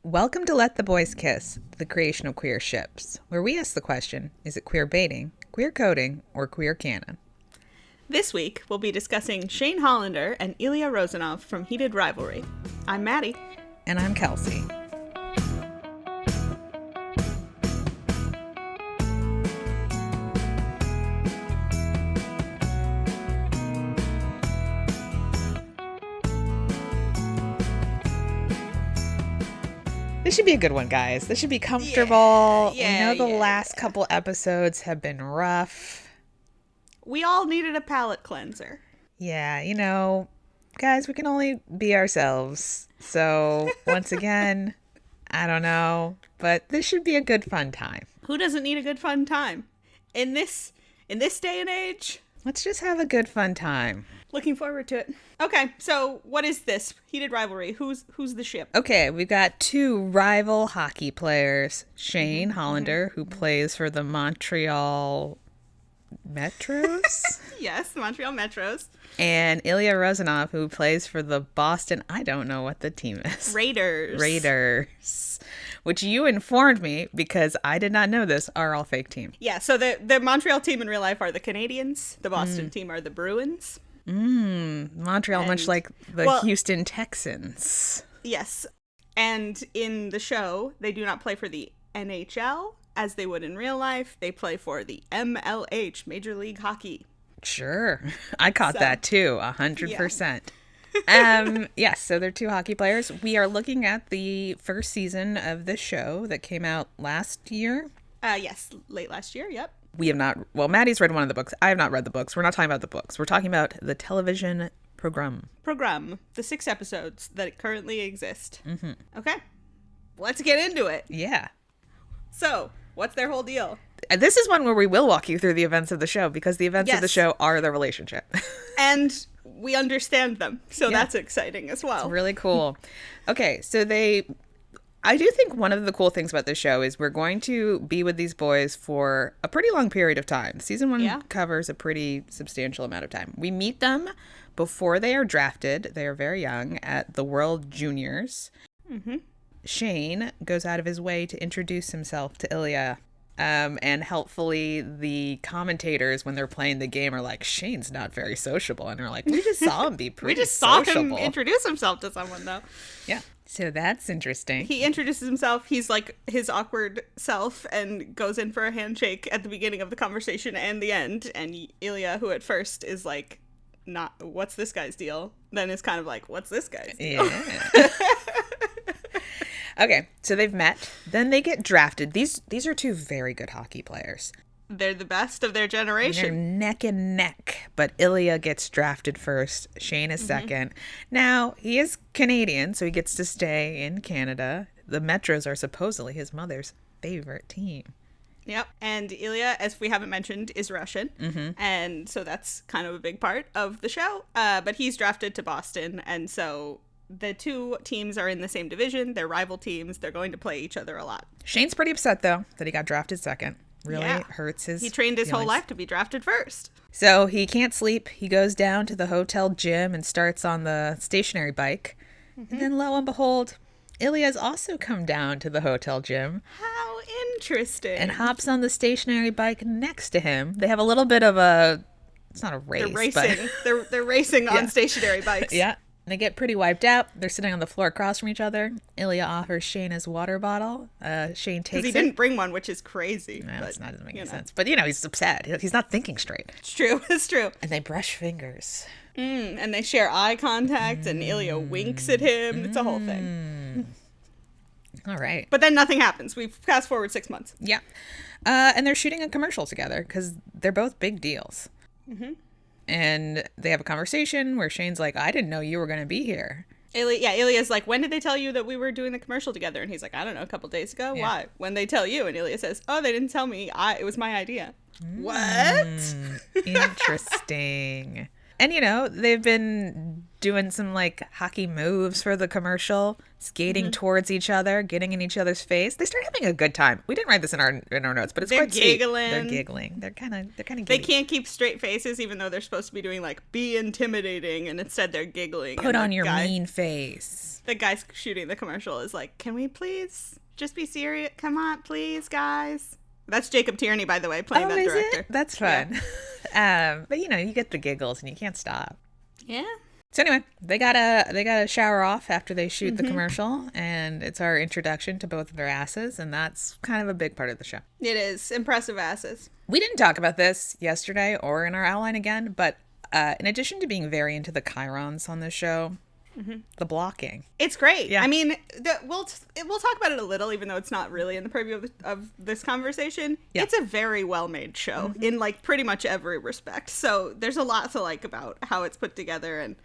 Welcome to Let the Boys Kiss, the creation of queer ships, where we ask the question, is it queer baiting, queer coding, or queer canon? This week, we'll be discussing Shane Hollander and Ilya Rozanov from Heated Rivalry. I'm Maddie. And I'm Kelsey. This should be a good one, guys. This should be comfortable. We know the last couple episodes have been rough. We all needed a palate cleanser. Yeah, guys, we can only be ourselves. So, once again, I don't know, but this should be a good fun time. Who doesn't need a good fun time? In this day and age? Let's just have a good fun time. Looking forward to it. Okay, so what is this? Heated Rivalry. Who's the ship? Okay, we've got two rival hockey players. Shane Hollander, who plays for the Montreal Metros? Yes, the Montreal Metros. And Ilya Rozanov, who plays for the Boston, I don't know what the team is. Raiders. Which you informed me, because I did not know this, are all fake teams. Yeah, so the Montreal team in real life are the Canadiens. The Boston team are the Bruins. Montreal, much like the Houston Texans. Yes. And in the show, they do not play for the NHL as they would in real life. They play for the MLH, Major League Hockey. Sure. I caught that too, 100%. Yes, so they're two hockey players. We are looking at the first season of this show that came out last year. Yes, late last year, yep. We have not, Maddie's read one of the books. I have not read the books. We're not talking about the books. We're talking about the television program. The 6 episodes that currently exist. Mm-hmm. Okay, let's get into it. Yeah. So, what's their whole deal? This is one where we will walk you through the events of the show, because the events of the show are the relationship. And we understand them, so that's exciting as well. It's really cool. Okay, so I do think one of the cool things about this show is we're going to be with these boys for a pretty long period of time. Season 1 covers a pretty substantial amount of time. We meet them before they are drafted. They are very young at the World Juniors. Mm-hmm. Shane goes out of his way to introduce himself to Ilya. And helpfully the commentators, when they're playing the game, are like, Shane's not very sociable. And they're like, we just saw him be pretty sociable. We just saw him introduce himself to someone, though. Yeah. So that's interesting. He introduces himself. He's like his awkward self and goes in for a handshake at the beginning of the conversation and the end. And Ilya, who at first is like, not, what's this guy's deal? Then is kind of like, what's this guy's deal? Yeah. Okay, so they've met. Then they get drafted. These are two very good hockey players. They're the best of their generation. They're neck and neck. But Ilya gets drafted first. Shane is second. Now, he is Canadian, so he gets to stay in Canada. The Metros are supposedly his mother's favorite team. Yep. And Ilya, as we haven't mentioned, is Russian. Mm-hmm. And so that's kind of a big part of the show. But he's drafted to Boston, and so the two teams are in the same division. They're rival teams. They're going to play each other a lot. Shane's pretty upset, though, that he got drafted second. Really hurts his He trained his feelings. whole life to be drafted first. So he can't sleep. He goes down to the hotel gym and starts on the stationary bike. Mm-hmm. And then lo and behold, Ilya's also come down to the hotel gym. How interesting. And hops on the stationary bike next to him. They have a little bit of a, it's not a race. They're racing. But they're racing on stationary bikes. Yeah. They get pretty wiped out. They're sitting on the floor across from each other. Ilya offers Shane his water bottle. Shane takes it. Because he didn't bring one, which is crazy. No, it's not making sense. But, he's upset. He's not thinking straight. It's true. It's true. And they brush fingers. And they share eye contact, and Ilya winks at him. It's a whole thing. All right. But then nothing happens. We fast forward 6 months. Yeah. And they're shooting a commercial together because they're both big deals. Mm-hmm. And they have a conversation where Shane's like, I didn't know you were going to be here. Ilya's like, when did they tell you that we were doing the commercial together? And he's like, I don't know, a couple days ago. Yeah. Why? When they tell you? And Ilya says, oh, they didn't tell me. It was my idea. What? Interesting. And, you know, they've been doing some, like, hockey moves for the commercial, skating towards each other, getting in each other's face. They start having a good time. We didn't write this in our notes, but it's quite giggling. They're giggling. They're kind of giddy. They can't keep straight faces, even though they're supposed to be doing, like, be intimidating, and instead they're giggling. Put on your mean face. The guy shooting the commercial is like, can we please just be serious? Come on, please, guys. That's Jacob Tierney, by the way, playing that director. That's fun. Yeah. But, you know, you get the giggles, and you can't stop. Yeah. So anyway, they gotta shower off after they shoot the commercial, and it's our introduction to both of their asses, and that's kind of a big part of the show. It is. Impressive asses. We didn't talk about this yesterday or in our outline again, but in addition to being very into the chirons on this show, the blocking. It's great. Yeah. I mean, we'll talk about it a little, even though it's not really in the purview of this conversation. Yeah. It's a very well-made show in, like, pretty much every respect. So there's a lot to like about how it's put together and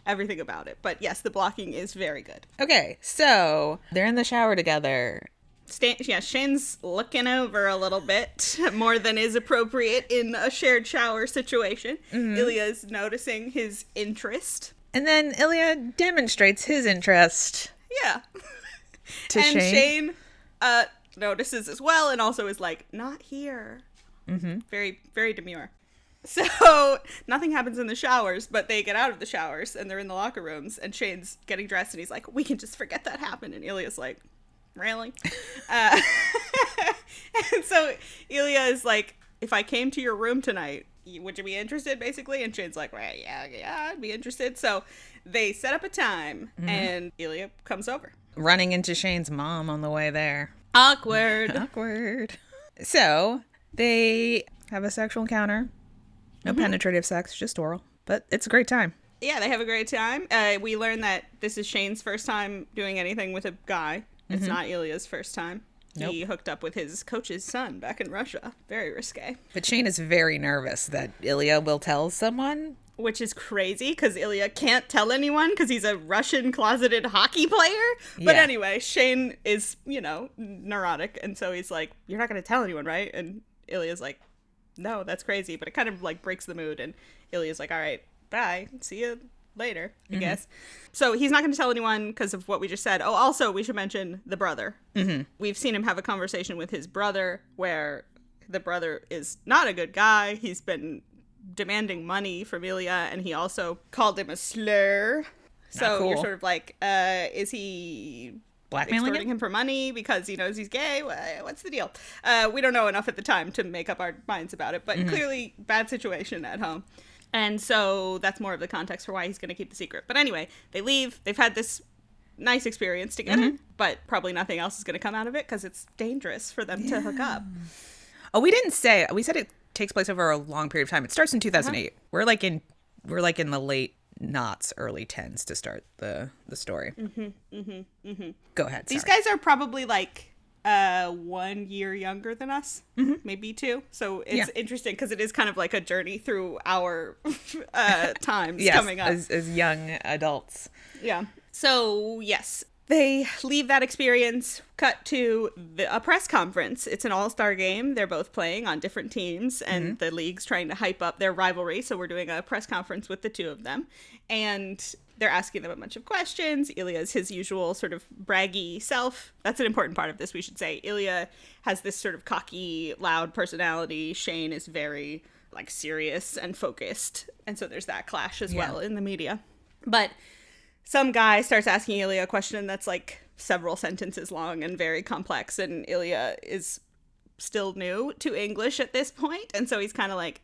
everything about it. But yes, the blocking is very good. Okay, so they're in the shower together. Shane's looking over a little bit more than is appropriate in a shared shower situation. Ilya's noticing his interest. And then Ilya demonstrates his interest. Yeah. To and Shane. Shane notices as well and also is like, not here. Very, very demure. So nothing happens in the showers, but they get out of the showers and they're in the locker rooms and Shane's getting dressed and he's like, we can just forget that happened. And Ilya's like, really? And so Ilya is like, if I came to your room tonight, would you be interested, basically? And Shane's like, well, yeah, I'd be interested. So they set up a time, and Ilya comes over. Running into Shane's mom on the way there. Awkward. So they have a sexual encounter. No penetrative sex, just oral. But it's a great time. Yeah, they have a great time. We learn that this is Shane's first time doing anything with a guy. It's not Ilya's first time. Nope. He hooked up with his coach's son back in Russia. Very risque. But Shane is very nervous that Ilya will tell someone. Which is crazy, because Ilya can't tell anyone because he's a Russian closeted hockey player. But anyway, Shane is, you know, neurotic. And so he's like, you're not going to tell anyone, right? And Ilya's like, no, that's crazy. But it kind of, like, breaks the mood. And Ilya's like, all right, bye. See you later, I guess. So he's not going to tell anyone because of what we just said. Oh, also, we should mention the brother. We've seen him have a conversation with his brother where the brother is not a good guy. He's been demanding money from Ilya, and he also called him a slur. So you're sort of like, is he blackmailing him for money because he knows he's gay? What's the deal? We don't know enough at the time to make up our minds about it, but clearly bad situation at home. And so that's more of the context for why he's going to keep the secret. But anyway, they leave. They've had this nice experience together, but probably nothing else is going to come out of it because it's dangerous for them to hook up. Oh, we didn't say. We said it takes place over a long period of time. It starts in 2008. We're like in the late knots, early tens to start the story. Go ahead. These guys are probably like 1 year younger than us, maybe 2. So it's interesting because it is kind of like a journey through our times coming up as young adults. Yeah. So yes, they leave that experience, cut to a press conference. It's an all-star game. They're both playing on different teams, and the league's trying to hype up their rivalry. So we're doing a press conference with the two of them, and they're asking them a bunch of questions. Ilya's his usual sort of braggy self. That's an important part of this, we should say. Ilya has this sort of cocky, loud personality. Shane is very, like, serious and focused. And so there's that clash as well in the media. But some guy starts asking Ilya a question that's, like, several sentences long and very complex. And Ilya is still new to English at this point, and so he's kind of like,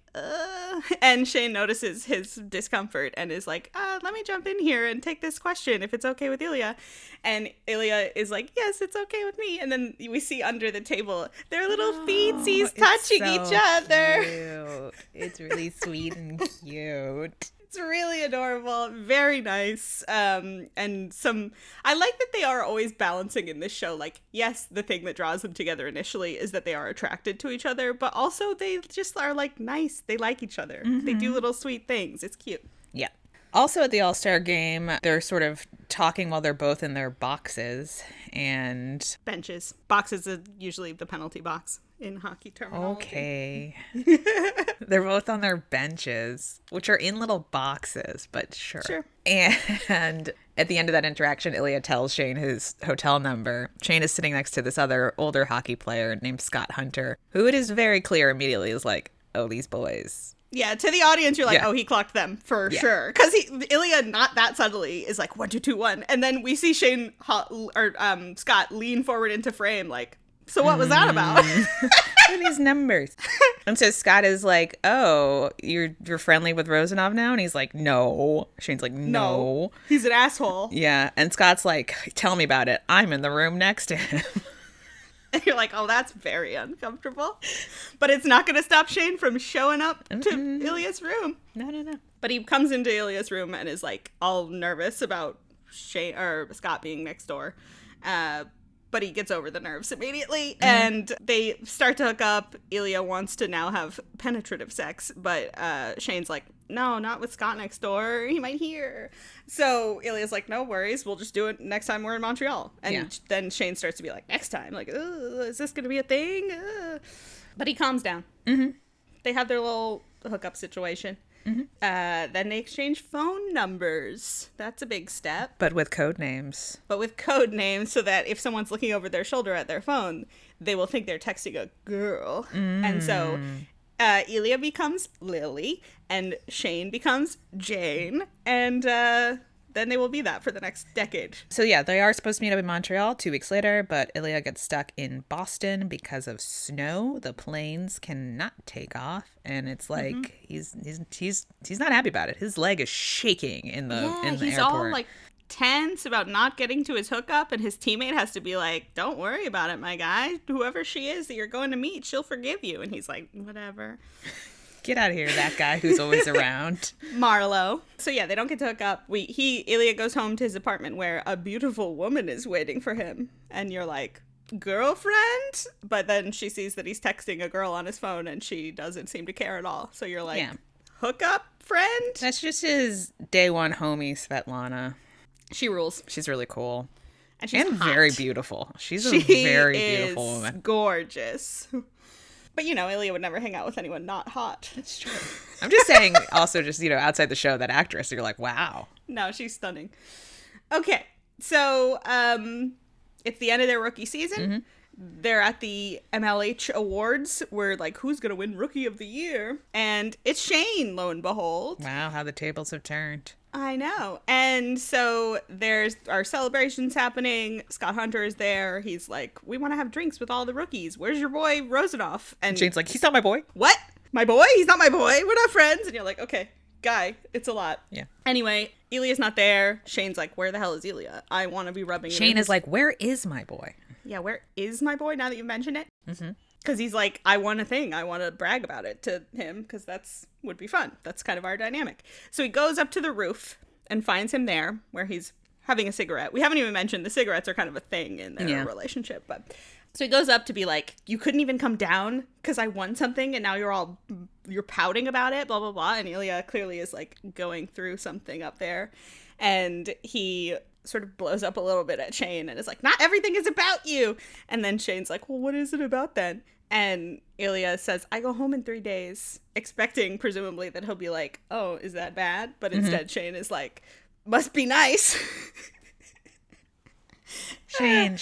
and Shane notices his discomfort and is like, let me jump in here and take this question if it's okay with Ilya. And Ilya is like, yes, it's okay with me. And then we see under the table their little feetsies touching each other. Cute. It's really sweet and cute. It's really adorable, very nice, and I like that they are always balancing in this show, like, yes, the thing that draws them together initially is that they are attracted to each other, but also they just are, like, nice, they like each other, they do little sweet things, it's cute. Yeah. Also at the All-Star game, they're sort of talking while they're both in their boxes and... Benches. Boxes are usually the penalty box in hockey terminology. Okay. They're both on their benches, which are in little boxes, but sure. Sure. And at the end of that interaction, Ilya tells Shane his hotel number. Shane is sitting next to this other older hockey player named Scott Hunter, who it is very clear immediately is like, oh, these boys. Yeah, to the audience, you're like, oh, he clocked them for sure. Because Ilya, not that subtly, is like 1, 2, 2, 1, and then we see Scott lean forward into frame, like, so what was that about? What are these numbers? And so Scott is like, oh, you're friendly with Rozanov now? And he's like, no. Shane's like, no. He's an asshole. Yeah, and Scott's like, tell me about it. I'm in the room next to him. And you're like, oh, that's very uncomfortable. But it's not going to stop Shane from showing up to Ilya's room. No. But he comes into Ilya's room and is like all nervous about Shane or Scott being next door. But he gets over the nerves immediately. And they start to hook up. Ilya wants to now have penetrative sex. But Shane's like, no, not with Scott next door. He might hear. So Ilya's like, no worries. We'll just do it next time we're in Montreal. And then Shane starts to be like, next time? Like, is this going to be a thing? But he calms down. Mm-hmm. They have their little hookup situation. Mm-hmm. Then they exchange phone numbers. That's a big step. But with code names. So that if someone's looking over their shoulder at their phone, they will think they're texting a girl. And so Ilya becomes Lily, and Shane becomes Jane, and then they will be that for the next decade. So yeah, they are supposed to meet up in Montreal 2 weeks later, but Ilya gets stuck in Boston because of snow. The planes cannot take off, and it's like he's not happy about it. His leg is shaking in the airport. He's all like tense about not getting to his hookup, and his teammate has to be like, don't worry about it, my guy. Whoever she is that you're going to meet, she'll forgive you. And he's like, whatever. Get out of here, that guy who's always around. Marlo. So yeah, they don't get to hook up. Ilya goes home to his apartment where a beautiful woman is waiting for him. And you're like, girlfriend? But then she sees that he's texting a girl on his phone and she doesn't seem to care at all. So you're like, hook up, friend? That's just his day one homie, Svetlana. She rules. She's really cool. And she's hot. Very beautiful. She's a very beautiful woman. Gorgeous. But, Ilya would never hang out with anyone not hot. That's true. I'm just saying, also, just, outside the show, that actress, you're like, wow. No, she's stunning. Okay, so it's the end of their rookie season. Mm-hmm. They're at the MLH Awards, where, like, who's going to win Rookie of the Year? And it's Shane, lo and behold. Wow, how the tables have turned. I know. And so there's our celebrations happening. Scott Hunter is there. He's like, we want to have drinks with all the rookies. Where's your boy, Rozanov? And Shane's like, he's not my boy. What? My boy? He's not my boy. We're not friends. And you're like, okay, guy, it's a lot. Yeah. Anyway, Ilya's not there. Shane's like, where the hell is Ilya? I want to be rubbing it. Shane is like, where is my boy? Yeah, where is my boy now that you mention it? Mm-hmm. Because he's like, I want a thing. I want to brag about it to him because would be fun. That's kind of our dynamic. So he goes up to the roof and finds him there where he's having a cigarette. We haven't even mentioned the cigarettes are kind of a thing in their relationship. But so he goes up to be like, you couldn't even come down because I won something and now you're pouting about it, blah, blah, blah. And Ilya clearly is like going through something up there. And he sort of blows up a little bit at Shane and is like, not everything is about you. And then Shane's like, well, what is it about then? And Ilya says, I go home in 3 days, expecting presumably that he'll be like, oh, is that bad? But instead Shane is like, must be nice. Shane.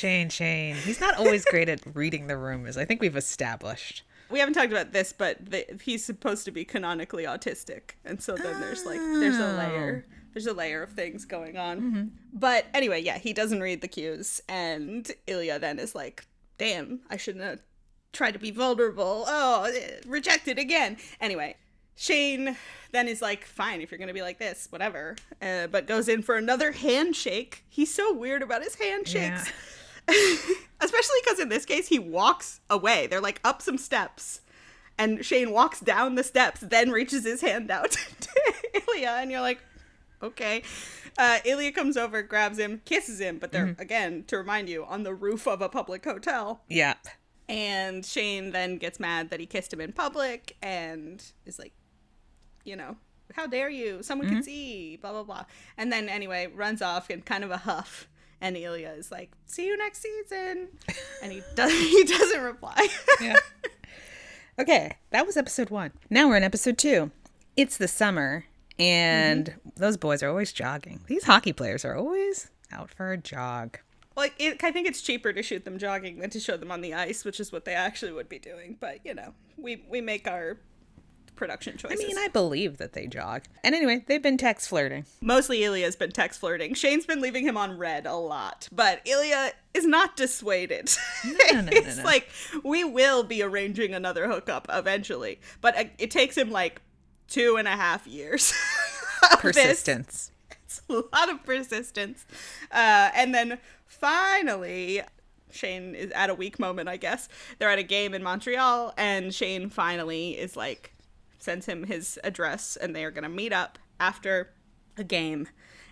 He's not always great at reading the rumors. I think we've established. We haven't talked about this, but he's supposed to be canonically autistic. And so then there's a layer of things going on. Mm-hmm. But anyway, he doesn't read the cues. And Ilya then is like, damn, I shouldn't have tried to be vulnerable. Oh, rejected again. Anyway, Shane then is like, fine, if you're going to be like this, whatever. But goes in for another handshake. He's so weird about his handshakes. Yeah. Especially because in this case, he walks away. They're like up some steps. And Shane walks down the steps, then reaches his hand out to Ilya. And you're like, okay. Ilya comes over, grabs him, kisses him. But they're, again, to remind you, on the roof of a public hotel. Yeah. And Shane then gets mad that he kissed him in public and is like, how dare you? Someone can see, blah, blah, blah. And then anyway, runs off in kind of a huff. And Ilya is like, see you next season. And he doesn't reply. Yeah. Okay, that was episode 1. Now we're in episode 2. It's the summer, and those boys are always jogging. These hockey players are always out for a jog. Well, I think it's cheaper to shoot them jogging than to show them on the ice, which is what they actually would be doing. But, we make our production choices. I mean, I believe that they jog. And anyway, they've been text flirting. Mostly Ilya's been text flirting. Shane's been leaving him on red a lot, but Ilya is not dissuaded. No. It's like, we will be arranging another hookup eventually, but it takes him like 2.5 years. Persistence. It's a lot of persistence. And then finally, Shane is at a weak moment, I guess. They're at a game in Montreal, and Shane finally is like, sends him his address, and they are going to meet up after a game.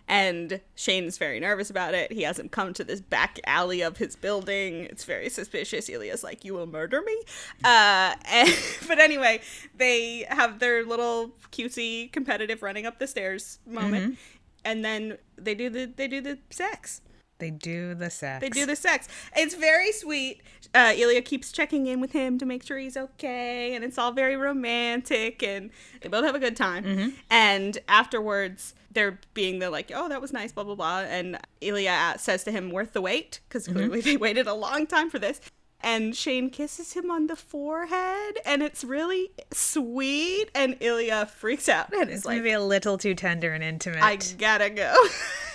And Shane's very nervous about it. He hasn't come to this back alley of his building. It's very suspicious. Ilya's like, you will murder me? But anyway, they have their little cutesy competitive running up the stairs moment. And then they do the sex. They do the sex. It's very sweet. Ilya keeps checking in with him to make sure he's okay, and it's all very romantic, and they both have a good time. And afterwards, they're being like, oh, that was nice, blah, blah, blah. And Ilya says to him, worth the wait, because clearly they waited a long time for this. And Shane kisses him on the forehead, and it's really sweet, and Ilya freaks out. And it's like, maybe a little too tender and intimate. I gotta go.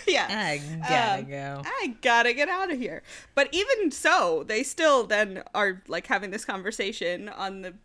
Yeah. I gotta go. I gotta get out of here. But even so, they still then are like having this conversation on the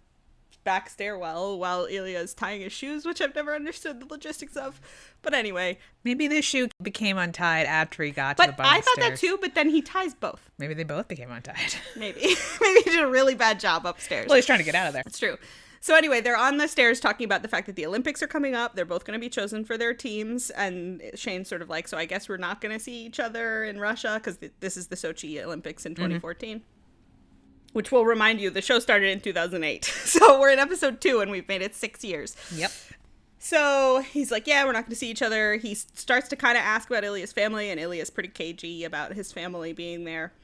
back stairwell while Ilya's tying his shoes, which I've never understood the logistics of. But anyway. Maybe the shoe became untied after he got to the bottom But I thought that too, but then he ties both. Maybe they both became untied. Maybe he did a really bad job upstairs. Well, he's trying to get out of there. That's true. So anyway, they're on the stairs talking about the fact that the Olympics are coming up. They're both going to be chosen for their teams. And Shane's sort of like, so I guess we're not going to see each other in Russia because this is the Sochi Olympics in 2014. Which will remind you, the show started in 2008. So we're in episode 2 and we've made it 6 years. Yep. So he's like, yeah, we're not going to see each other. He starts to kind of ask about Ilya's family, and Ilya's pretty cagey about his family being there.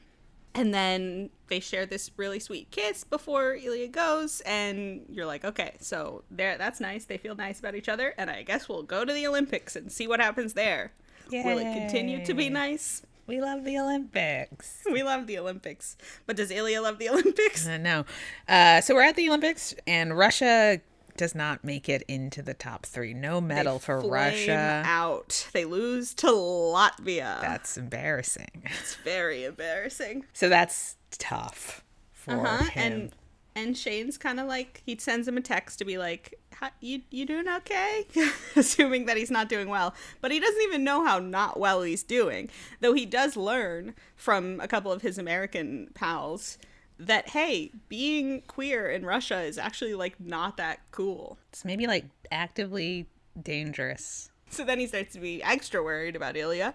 And then they share this really sweet kiss before Ilya goes, and you're like, okay, so that's nice. They feel nice about each other, and I guess we'll go to the Olympics and see what happens there. Yay. Will it continue to be nice? We love the Olympics. We love the Olympics. But does Ilya love the Olympics? No. So we're at the Olympics, and Russia does not make it into the top 3. No medal for Russia. Out. They lose to Latvia. That's embarrassing. It's very embarrassing. So that's tough for him. And Shane's kind of like, he sends him a text to be like, you doing okay? Assuming that he's not doing well. But he doesn't even know how not well he's doing. Though he does learn from a couple of his American pals that, hey, being queer in Russia is actually like not that cool. It's maybe like actively dangerous. So then he starts to be extra worried about Ilya.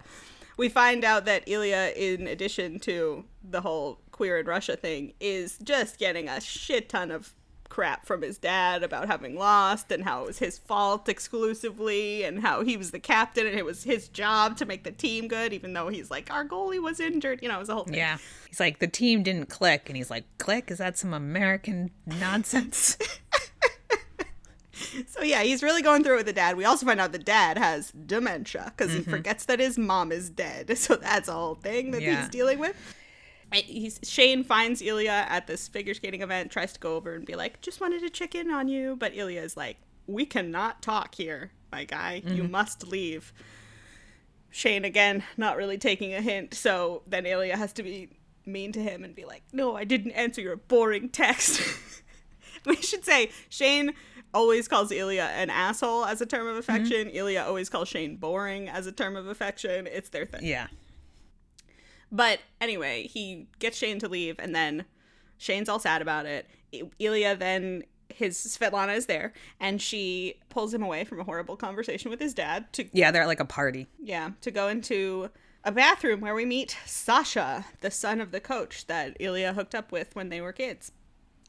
We find out that Ilya, in addition to the whole queer in Russia thing, is just getting a shit ton of crap from his dad about having lost and how it was his fault exclusively and how he was the captain and it was his job to make the team good, even though he's like, our goalie was injured. You know, it was a whole thing. Yeah. He's like, the team didn't click. And he's like, click? Is that some American nonsense? So yeah, he's really going through it with the dad. We also find out the dad has dementia because he forgets that his mom is dead. So that's a whole thing that he's dealing with. Shane finds Ilya at this figure skating event, tries to go over and be like, just wanted to check in on you. But Ilya is like, we cannot talk here, my guy. You must leave. Shane, again, not really taking a hint. So then Ilya has to be mean to him and be like, no, I didn't answer your boring text. We should say Shane always calls Ilya an asshole as a term of affection. Ilya always calls Shane boring as a term of affection. It's their thing. Yeah. But anyway, he gets Shane to leave, and then Shane's all sad about it. Ilya then, Svetlana is there, and she pulls him away from a horrible conversation with his dad. They're at like a party. Yeah, to go into a bathroom where we meet Sasha, the son of the coach that Ilya hooked up with when they were kids.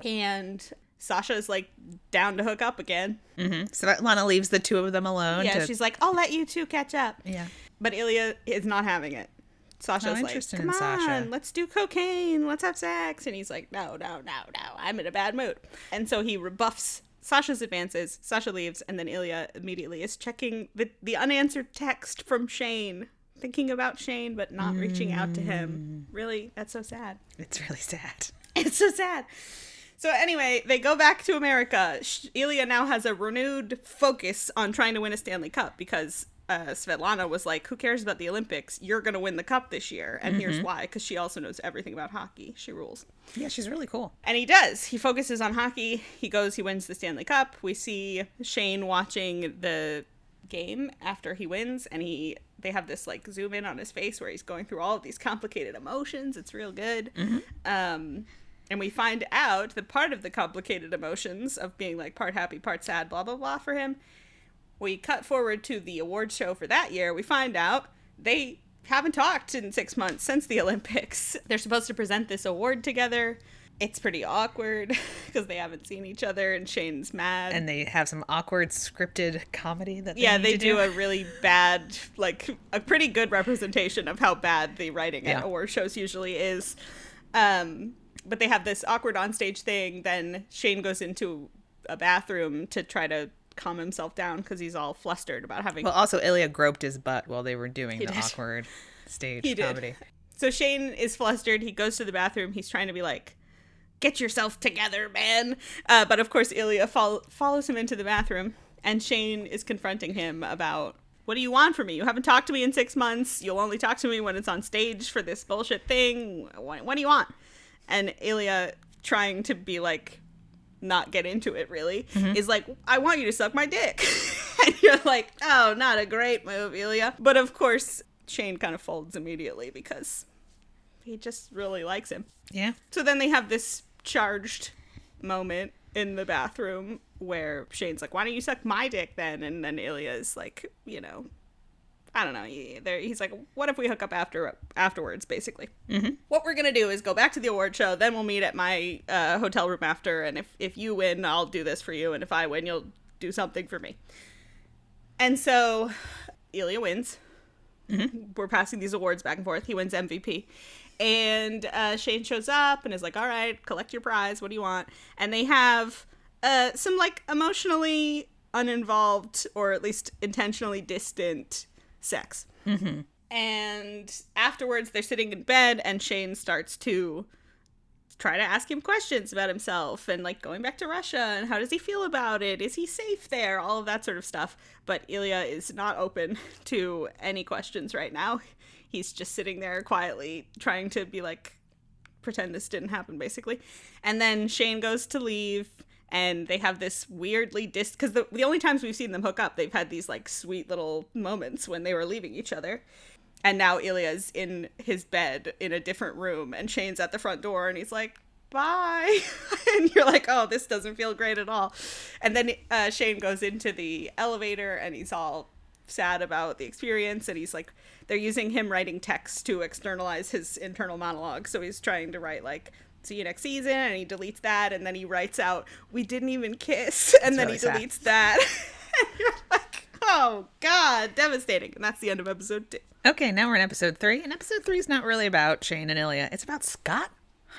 And Sasha is like down to hook up again. Svetlana leaves the two of them alone. Yeah, she's like, I'll let you two catch up. Yeah. But Ilya is not having it. Sasha's like, come on, Sasha. Let's do cocaine. Let's have sex. And he's like, no. I'm in a bad mood. And so he rebuffs Sasha's advances. Sasha leaves. And then Ilya immediately is checking the unanswered text from Shane. Thinking about Shane, but not reaching out to him. Really? That's so sad. It's really sad. It's so sad. So anyway, they go back to America. Ilya now has a renewed focus on trying to win a Stanley Cup because Svetlana was like, who cares about the Olympics? You're going to win the cup this year. And here's why, because she also knows everything about hockey. She rules. Yeah, she's really cool. And he does. He focuses on hockey. He wins the Stanley Cup. We see Shane watching the game after he wins, and they have this like zoom in on his face where he's going through all of these complicated emotions. It's real good. And we find out that part of the complicated emotions of being like part happy, part sad, blah, blah, blah for him. We cut forward to the awards show for that year. We find out they haven't talked in 6 months since the Olympics. They're supposed to present this award together. It's pretty awkward because they haven't seen each other and Shane's mad. And they have some awkward scripted comedy that they do a really bad, like a pretty good representation of how bad the writing at award shows usually is. But they have this awkward onstage thing. Then Shane goes into a bathroom to try to calm himself down because he's all flustered about having... Well, also, Ilya groped his butt while they were doing the awkward stage comedy. So Shane is flustered. He goes to the bathroom. He's trying to be like, get yourself together, man. But of course, Ilya follows him into the bathroom. And Shane is confronting him about, what do you want from me? You haven't talked to me in 6 months. You'll only talk to me when it's on stage for this bullshit thing. What do you want? And Ilya, trying to be like, not get into it really, is like, I want you to suck my dick. And you're like, oh, not a great move, Ilya. But of course, Shane kind of folds immediately because he just really likes him. Yeah. So then they have this charged moment in the bathroom where Shane's like, why don't you suck my dick then? And then Ilya is like, I don't know. He's like, what if we hook up afterwards, basically? What we're going to do is go back to the award show. Then we'll meet at my hotel room after. And if you win, I'll do this for you. And if I win, you'll do something for me. And so Ilya wins. We're passing these awards back and forth. He wins MVP. And Shane shows up and is like, all right, collect your prize. What do you want? And they have some like emotionally uninvolved or at least intentionally distant sex. And afterwards they're sitting in bed and Shane starts to try to ask him questions about himself and like going back to Russia and how does he feel about it? Is he safe there? All of that sort of stuff. But Ilya is not open to any questions right now. He's just sitting there quietly trying to be like, pretend this didn't happen, basically. And then Shane goes to leave. And they have this weirdly because the only times we've seen them hook up, they've had these like sweet little moments when they were leaving each other. And now Ilya's in his bed in a different room and Shane's at the front door and he's like, bye. And you're like, oh, this doesn't feel great at all. And then Shane goes into the elevator and he's all sad about the experience. And he's like, they're using him writing text to externalize his internal monologue. So he's trying to write like, see you next season, and he deletes that, and then he writes out, we didn't even kiss, and then really he deletes that. And you're like, oh, God, devastating. And that's the end of episode 2. Okay, now we're in episode 3, and episode 3 is not really about Shane and Ilya. It's about Scott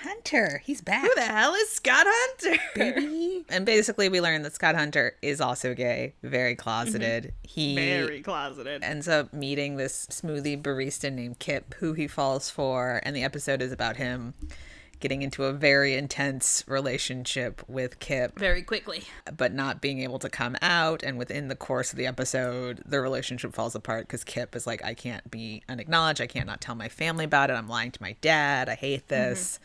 Hunter. He's back. Who the hell is Scott Hunter? Baby. And basically we learn that Scott Hunter is also gay, very closeted. He very closeted. Ends up meeting this smoothie barista named Kip, who he falls for, and the episode is about him getting into a very intense relationship with Kip. Very quickly. But not being able to come out. And within the course of the episode, the relationship falls apart because Kip is like, I can't be unacknowledged. I can't not tell my family about it. I'm lying to my dad. I hate this.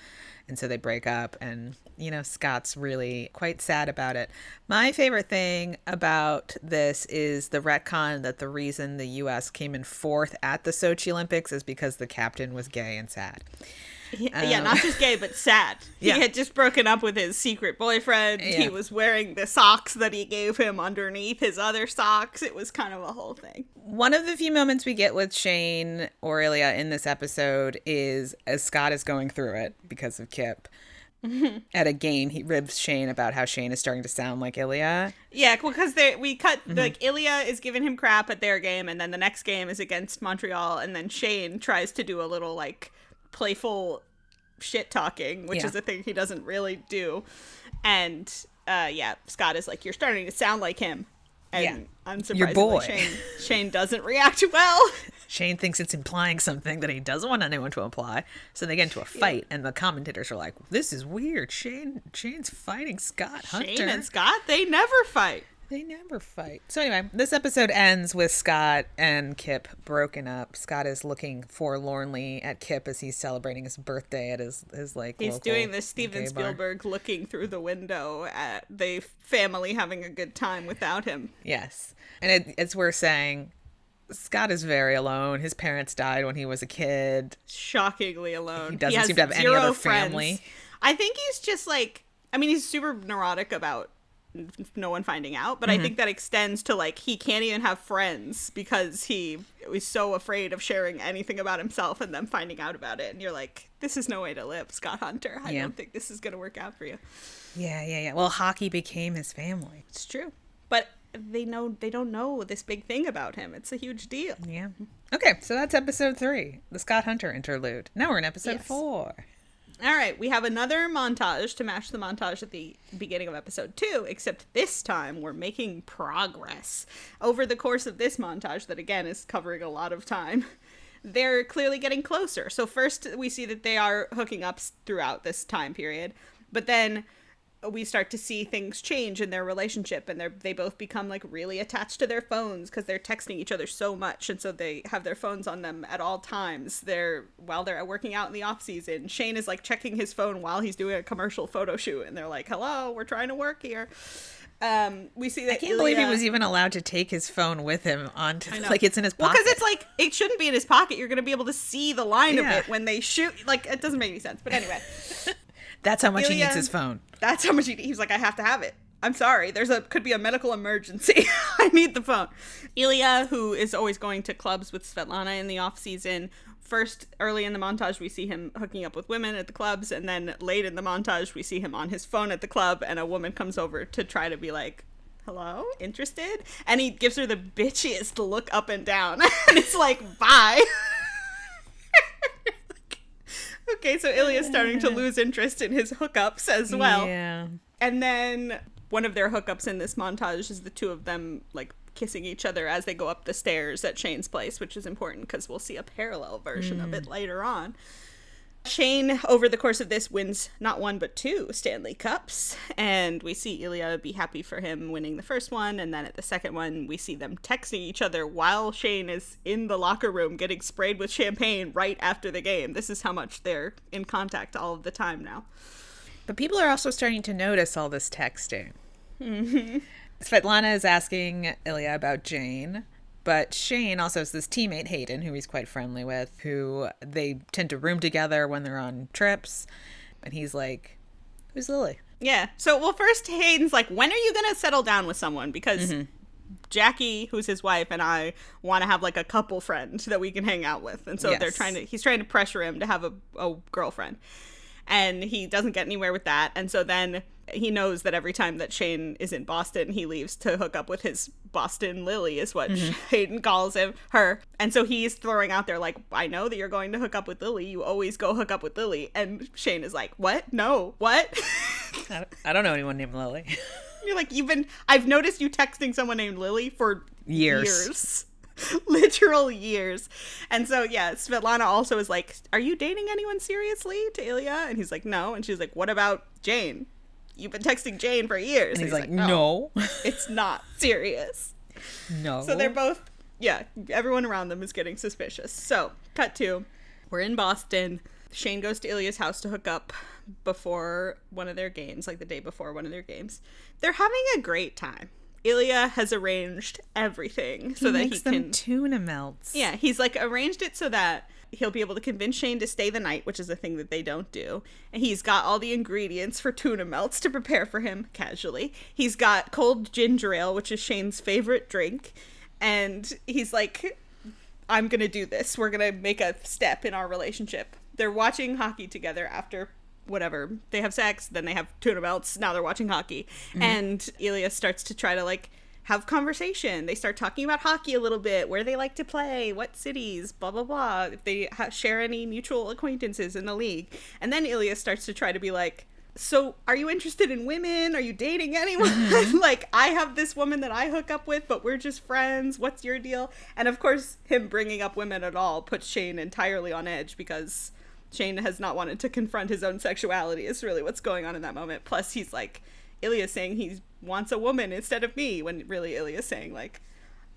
And so they break up. And, Scott's really quite sad about it. My favorite thing about this is the retcon that the reason the U.S. came in 4th at the Sochi Olympics is because the captain was gay and sad. Yeah, not just gay, but sad. He had just broken up with his secret boyfriend. Yeah. He was wearing the socks that he gave him underneath his other socks. It was kind of a whole thing. One of the few moments we get with Shane or Ilya in this episode is as Scott is going through it because of Kip. At a game, he ribs Shane about how Shane is starting to sound like Ilya. Yeah, because we cut, like, Ilya is giving him crap at their game, and then the next game is against Montreal, and then Shane tries to do a little, like, playful shit-talking, which is a thing he doesn't really do. And, Scott is like, you're starting to sound like him. And unsurprisingly, your boy. Shane doesn't react well. Shane thinks it's implying something that he doesn't want anyone to imply. So they get into a fight, and the commentators are like, this is weird. Shane's fighting Scott Hunter. Shane and Scott, they never fight. They never fight. So anyway, this episode ends with Scott and Kip broken up. Scott is looking forlornly at Kip as he's celebrating his birthday at his like, he's local doing this Steven Spielberg looking through the window at the family having a good time without him. Yes. And it's worth saying, Scott is very alone. His parents died when he was a kid. Shockingly alone. He doesn't seem to have any other family. Friends. I think he's just like, I mean, he's super neurotic about no one finding out, but I think that extends to, like, he can't even have friends because he was so afraid of sharing anything about himself and them finding out about it. And you're like, this is no way to live, Scott Hunter. I don't think this is going to work out for you. Yeah. Well, hockey became his family. It's true. But they don't know this big thing about him. It's a huge deal. Yeah. Okay, so that's episode 3, the Scott Hunter interlude. Now we're in episode 4. All right, we have another montage to match the montage at the beginning of episode 2, except this time we're making progress. Over the course of this montage, that again is covering a lot of time, they're clearly getting closer. So first we see that they are hooking up throughout this time period, but then we start to see things change in their relationship, and they both become, like, really attached to their phones because they're texting each other so much, and so they have their phones on them at all times. While they're working out in the off season, Shane is, like, checking his phone while he's doing a commercial photo shoot, and they're like, hello, we're trying to work here. We see that I can't believe he was even allowed to take his phone with him like, it's in his pocket. Well, because it's like, it shouldn't be in his pocket. You're going to be able to see the line of it when they shoot. Like, it doesn't make any sense. But anyway. That's how much he needs his phone. That's how much he's like, I have to have it. I'm sorry. Could be a medical emergency. I need the phone. Ilya, who is always going to clubs with Svetlana in the off season. First, early in the montage, we see him hooking up with women at the clubs. And then late in the montage, we see him on his phone at the club. And a woman comes over to try to be like, hello? Interested? And he gives her the bitchiest look up and down. And it's like, bye. Okay, so Ilya's starting to lose interest in his hookups as well. Yeah. And then one of their hookups in this montage is the two of them, like, kissing each other as they go up the stairs at Shane's place, which is important because we'll see a parallel version of it later on. Shane, over the course of this, wins not 1 but 2 Stanley Cups, and we see Ilya be happy for him winning the first one, and then at the second one, we see them texting each other while Shane is in the locker room getting sprayed with champagne right after the game. This is how much they're in contact all of the time now. But people are also starting to notice all this texting. Mm-hmm. Svetlana is asking Ilya about Jane. But Shane also has this teammate, Hayden, who he's quite friendly with, who they tend to room together when they're on trips. And he's like, who's Lily? Yeah. So, well, first Hayden's like, when are you going to settle down with someone? Because Jackie, who's his wife, and I want to have, like, a couple friend that we can hang out with. And so he's trying to pressure him to have a girlfriend. And he doesn't get anywhere with that. And so then he knows that every time that Shane is in Boston, he leaves to hook up with his Boston Lily, is what Hayden calls her. And so he's throwing out there, like, I know that you're going to hook up with Lily. You always go hook up with Lily. And Shane is like, what? No. What? I don't know anyone named Lily. You're like, I've noticed you texting someone named Lily for years. Literal years. And so, yeah, Svetlana also is like, are you dating anyone seriously, to Ilya? And he's like, no. And she's like, what about Jane? You've been texting Jane for years. And he's like, no. It's not serious. No. So they're both, everyone around them is getting suspicious. So, cut to, we're in Boston. Shane goes to Ilya's house to hook up before one of their games, like the day before one of their games. They're having a great time. Ilya has arranged everything so that he can tuna melts. Yeah, he's like arranged it so that he'll be able to convince Shane to stay the night, which is a thing that they don't do. And he's got all the ingredients for tuna melts to prepare for him casually. He's got cold ginger ale, which is Shane's favorite drink. And he's like, I'm going to do this. We're going to make a step in our relationship. They're watching hockey together after whatever. They have sex, then they have tuna belts, now they're watching hockey. And Ilya starts to try to, like, have conversation. They start talking about hockey a little bit, where they like to play, what cities, blah, blah, blah, if they share any mutual acquaintances in the league. And then Ilya starts to try to be like, so are you interested in women? Are you dating anyone? Like, I have this woman that I hook up with, but we're just friends. What's your deal? And of course, him bringing up women at all puts Shane entirely on edge, because Shane has not wanted to confront his own sexuality is really what's going on in that moment. Plus, he's like, Ilya's saying he wants a woman instead of me, when really Ilya's saying, like,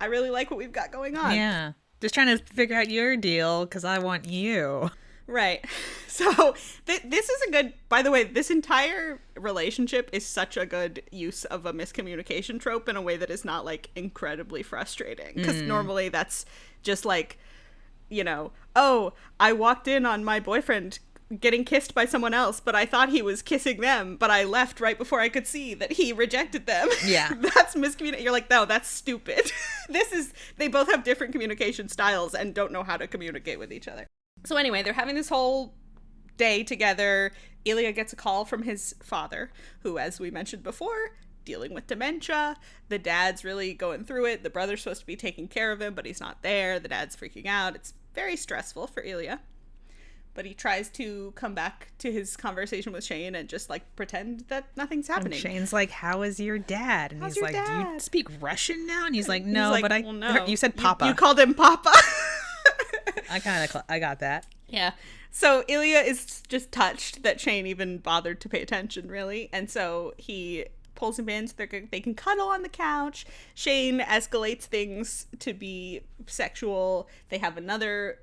I really like what we've got going on. Yeah. Just trying to figure out your deal because I want you. Right. So this is a good, by the way, this entire relationship is such a good use of a miscommunication trope in a way that is not, like, incredibly frustrating. Because normally that's just like, you know, oh, I walked in on my boyfriend getting kissed by someone else, but I thought he was kissing them, but I left right before I could see that he rejected them. Yeah. That's miscommunication. You're like, no, that's stupid. They both have different communication styles and don't know how to communicate with each other. So anyway, they're having this whole day together. Ilya gets a call from his father, who, as we mentioned before, dealing with dementia. The dad's really going through it. The brother's supposed to be taking care of him, but he's not there. The dad's freaking out. It's very stressful for Ilya. But he tries to come back to his conversation with Shane and just, like, pretend that nothing's happening. And Shane's like, how is your dad? And How's he's your like, dad? do you speak Russian now? And he's like, no, He's like, but well, no. you said Papa. You called him Papa. I got that. Yeah. So Ilya is just touched that Shane even bothered to pay attention, really. And so he pulls him in so they can cuddle on the couch. Shane escalates things to be sexual. They have another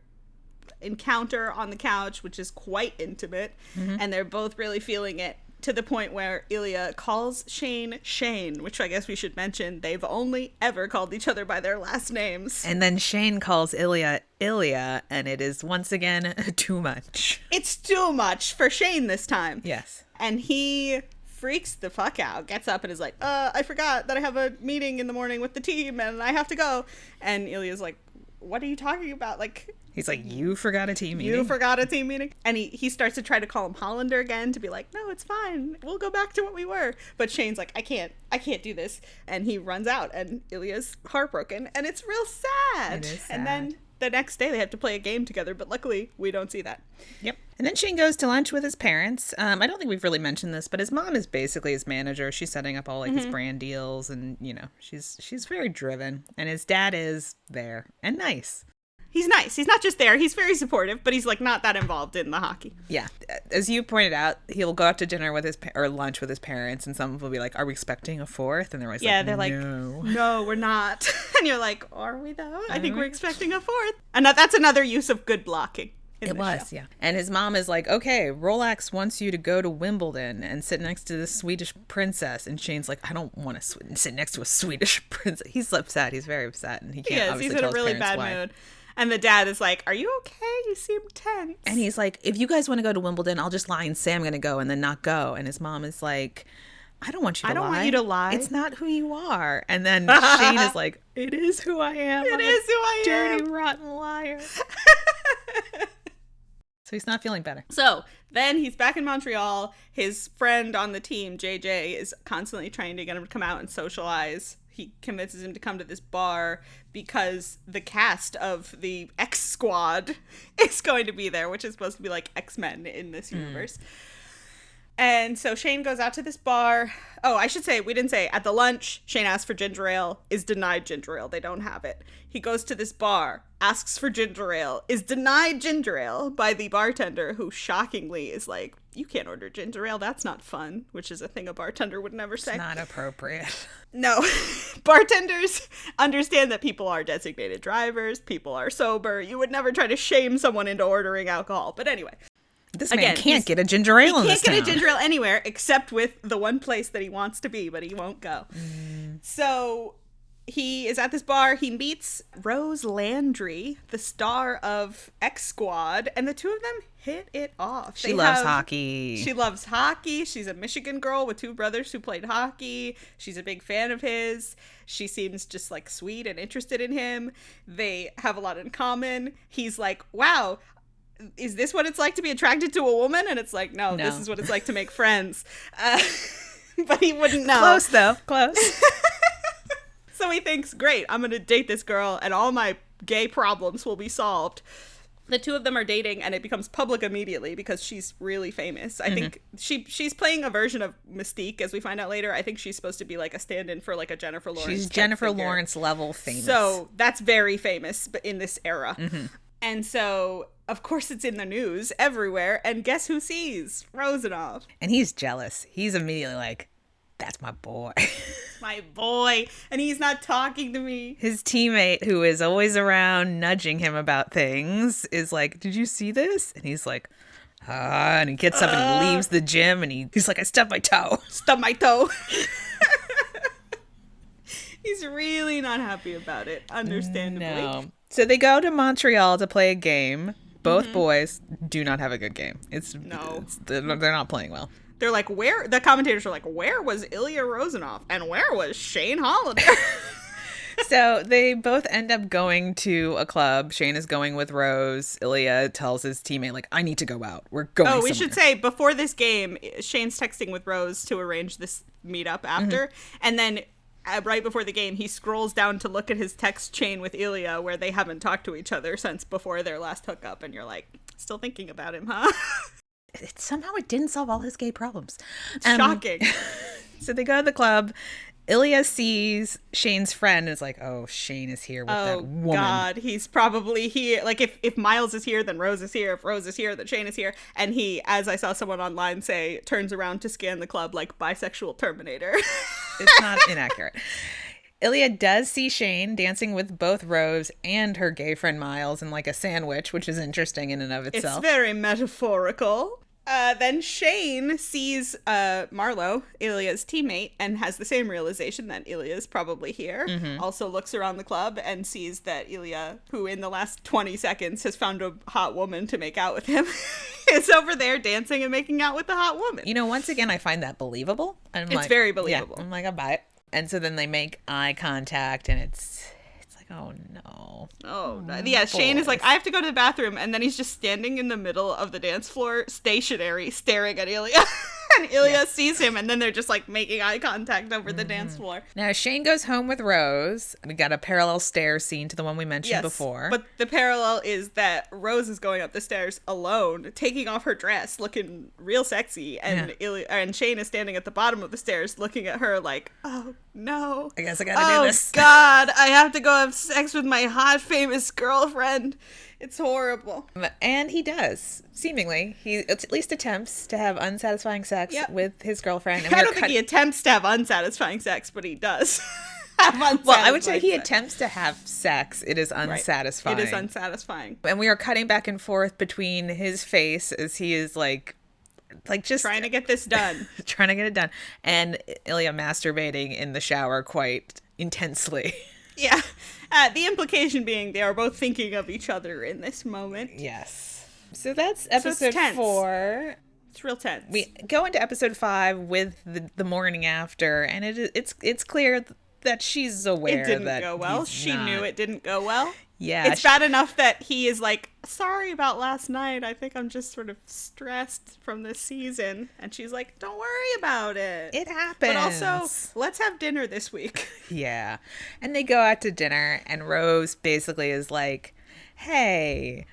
encounter on the couch, which is quite intimate. And they're both really feeling it, to the point where Ilya calls Shane Shane, which I guess we should mention they've only ever called each other by their last names. And then Shane calls Ilya Ilya, and it is once again too much. It's too much for Shane this time. Yes. And he freaks the fuck out, gets up and is like, I forgot that I have a meeting in the morning with the team and I have to go. And Ilya's like, what are you talking about? Like, he's like, you forgot a team meeting? You forgot a team meeting? And he starts to try to call him Hollander again, to be like, no, it's fine. We'll go back to what we were. But Shane's like, I can't do this. And he runs out, and Ilya's heartbroken. And it's real sad. It is sad. And then the next day they have to play a game together, but luckily we don't see that. Yep. And then Shane goes to lunch with his parents. I don't think we've really mentioned this, but his mom is basically his manager. She's setting up all, like, his brand deals, and, you know, she's very driven. And his dad is there and nice. He's nice. He's not just there. He's very supportive, but he's, like, not that involved in the hockey. Yeah. As you pointed out, he'll go out to dinner with or lunch with his parents, and some will be like, are we expecting a fourth? And they're always they're no. like, no, we're not. And you're like, are we though? I think we're expecting a fourth. And that's another use of good blocking. It was, yeah. And his mom is like, okay, Rolex wants you to go to Wimbledon and sit next to this Swedish princess. And Shane's like, I don't want to sit next to a Swedish princess. He's upset. He's very upset. And he can't obviously tell his parents why. He's in a really bad mood. And the dad is like, are you okay? You seem tense. And he's like, if you guys want to go to Wimbledon, I'll just lie and say I'm going to go and then not go. And his mom is like, I don't want you to lie. I don't want you to lie. It's not who you are. And then Shane is like, it is who I am. It is who I am. Dirty, rotten liar. So he's not feeling better. So then he's back in Montreal. His friend on the team, JJ, is constantly trying to get him to come out and socialize. He convinces him to come to this bar because the cast of the X Squad is going to be there, which is supposed to be like X-Men in this universe. And so Shane goes out to this bar. Oh, I should say, we didn't say, at the lunch, Shane asks for ginger ale, is denied ginger ale. They don't have it. He goes to this bar, asks for ginger ale, is denied ginger ale by the bartender, who shockingly is like, you can't order ginger ale, that's not fun, which is a thing a bartender would never say. It's not appropriate. No. Bartenders understand that people are designated drivers, people are sober. You would never try to shame someone into ordering alcohol. But anyway. This man can't get a ginger ale in this town. He can't get a ginger ale anywhere except with the one place that he wants to be, but he won't go. So he is at this bar. He meets Rose Landry, the star of X Squad, and the two of them hit it off. She loves hockey. She loves hockey. She's a Michigan girl with two brothers who played hockey. She's a big fan of his. She seems just like sweet and interested in him. They have a lot in common. He's like, wow, is this what it's like to be attracted to a woman? And it's like, no. This is what it's like to make friends. But he wouldn't know. Close, though. Close. So he thinks, great, I'm going to date this girl and all my gay problems will be solved. The two of them are dating and it becomes public immediately because she's really famous. I think she's playing a version of Mystique, as we find out later. I think she's supposed to be like a stand-in for like a Jennifer Lawrence. She's Jennifer Lawrence level famous. So that's very famous in this era. And so, of course, it's in the news everywhere. And guess who sees? Rozanov. And he's jealous. He's immediately like, that's my boy. My boy. And he's not talking to me. His teammate, who is always around nudging him about things, is like, did you see this? And he's like, and he gets up and he leaves the gym and he's like, I stubbed my toe. Stubbed my toe. He's really not happy about it, understandably. No. So they go to Montreal to play a game. Both boys do not have a good game. They're not playing well. They're like, the commentators are like, where was Ilya Rozanov? And where was Shane Hollander? So they both end up going to a club. Shane is going with Rose. Ilya tells his teammate, like, I need to go out. We're going somewhere. We should say, before this game, Shane's texting with Rose to arrange this meetup after. And then right before the game, he scrolls down to look at his text chain with Ilya, where they haven't talked to each other since before their last hookup. And you're like, still thinking about him, huh? Somehow it didn't solve all his gay problems. Shocking. So they go to the club. Ilya sees Shane's friend and is like, oh, Shane is here with that woman. Oh, God. He's probably here. Like, if Miles is here, then Rose is here. If Rose is here, then Shane is here. And he, as I saw someone online say, turns around to scan the club like bisexual Terminator. It's not inaccurate. Ilya does see Shane dancing with both Rose and her gay friend Miles in like a sandwich, which is interesting in and of itself. It's very metaphorical. Then Shane sees Marlo, Ilya's teammate, and has the same realization that Ilya's probably here. Also looks around the club and sees that Ilya, who in the last 20 seconds has found a hot woman to make out with him, is over there dancing and making out with the hot woman. You know, once again, I find that believable. It's very believable. Yeah, I'm like, I buy it. And so then they make eye contact, and it's like, oh no. Oh, yeah. Shane is like, I have to go to the bathroom, and then he's just standing in the middle of the dance floor, stationary, staring at Ilya. And Ilya sees him, and then they're just like making eye contact over the dance floor. Now Shane goes home with Rose. We got a parallel stairs scene to the one we mentioned before. But the parallel is that Rose is going up the stairs alone, taking off her dress, looking real sexy, and and Shane is standing at the bottom of the stairs, looking at her like, oh no, I guess I gotta do this. Oh God, I have to go have sex with my hot famous girlfriend. It's horrible. And he does, seemingly. He at least attempts to have unsatisfying sex with his girlfriend. And I don't think he attempts to have unsatisfying sex, but he does have unsatisfying Well, I would say he attempts to have sex. It is unsatisfying. Right. It is unsatisfying. And we are cutting back and forth between his face as he is like just trying to get this done. Trying to get it done. And Ilya masturbating in the shower quite intensely. Yeah. The implication being they are both thinking of each other in this moment. Yes. So that's episode 4. It's real tense. We go into episode 5 with the morning after, and it's clear that she's aware that it didn't go well. She knew it didn't go well. Yeah. It's bad enough that he is like, sorry about last night. I think I'm just sort of stressed from this season. And she's like, don't worry about it. It happens. But also, let's have dinner this week. Yeah. And they go out to dinner, and Rose basically is like, hey,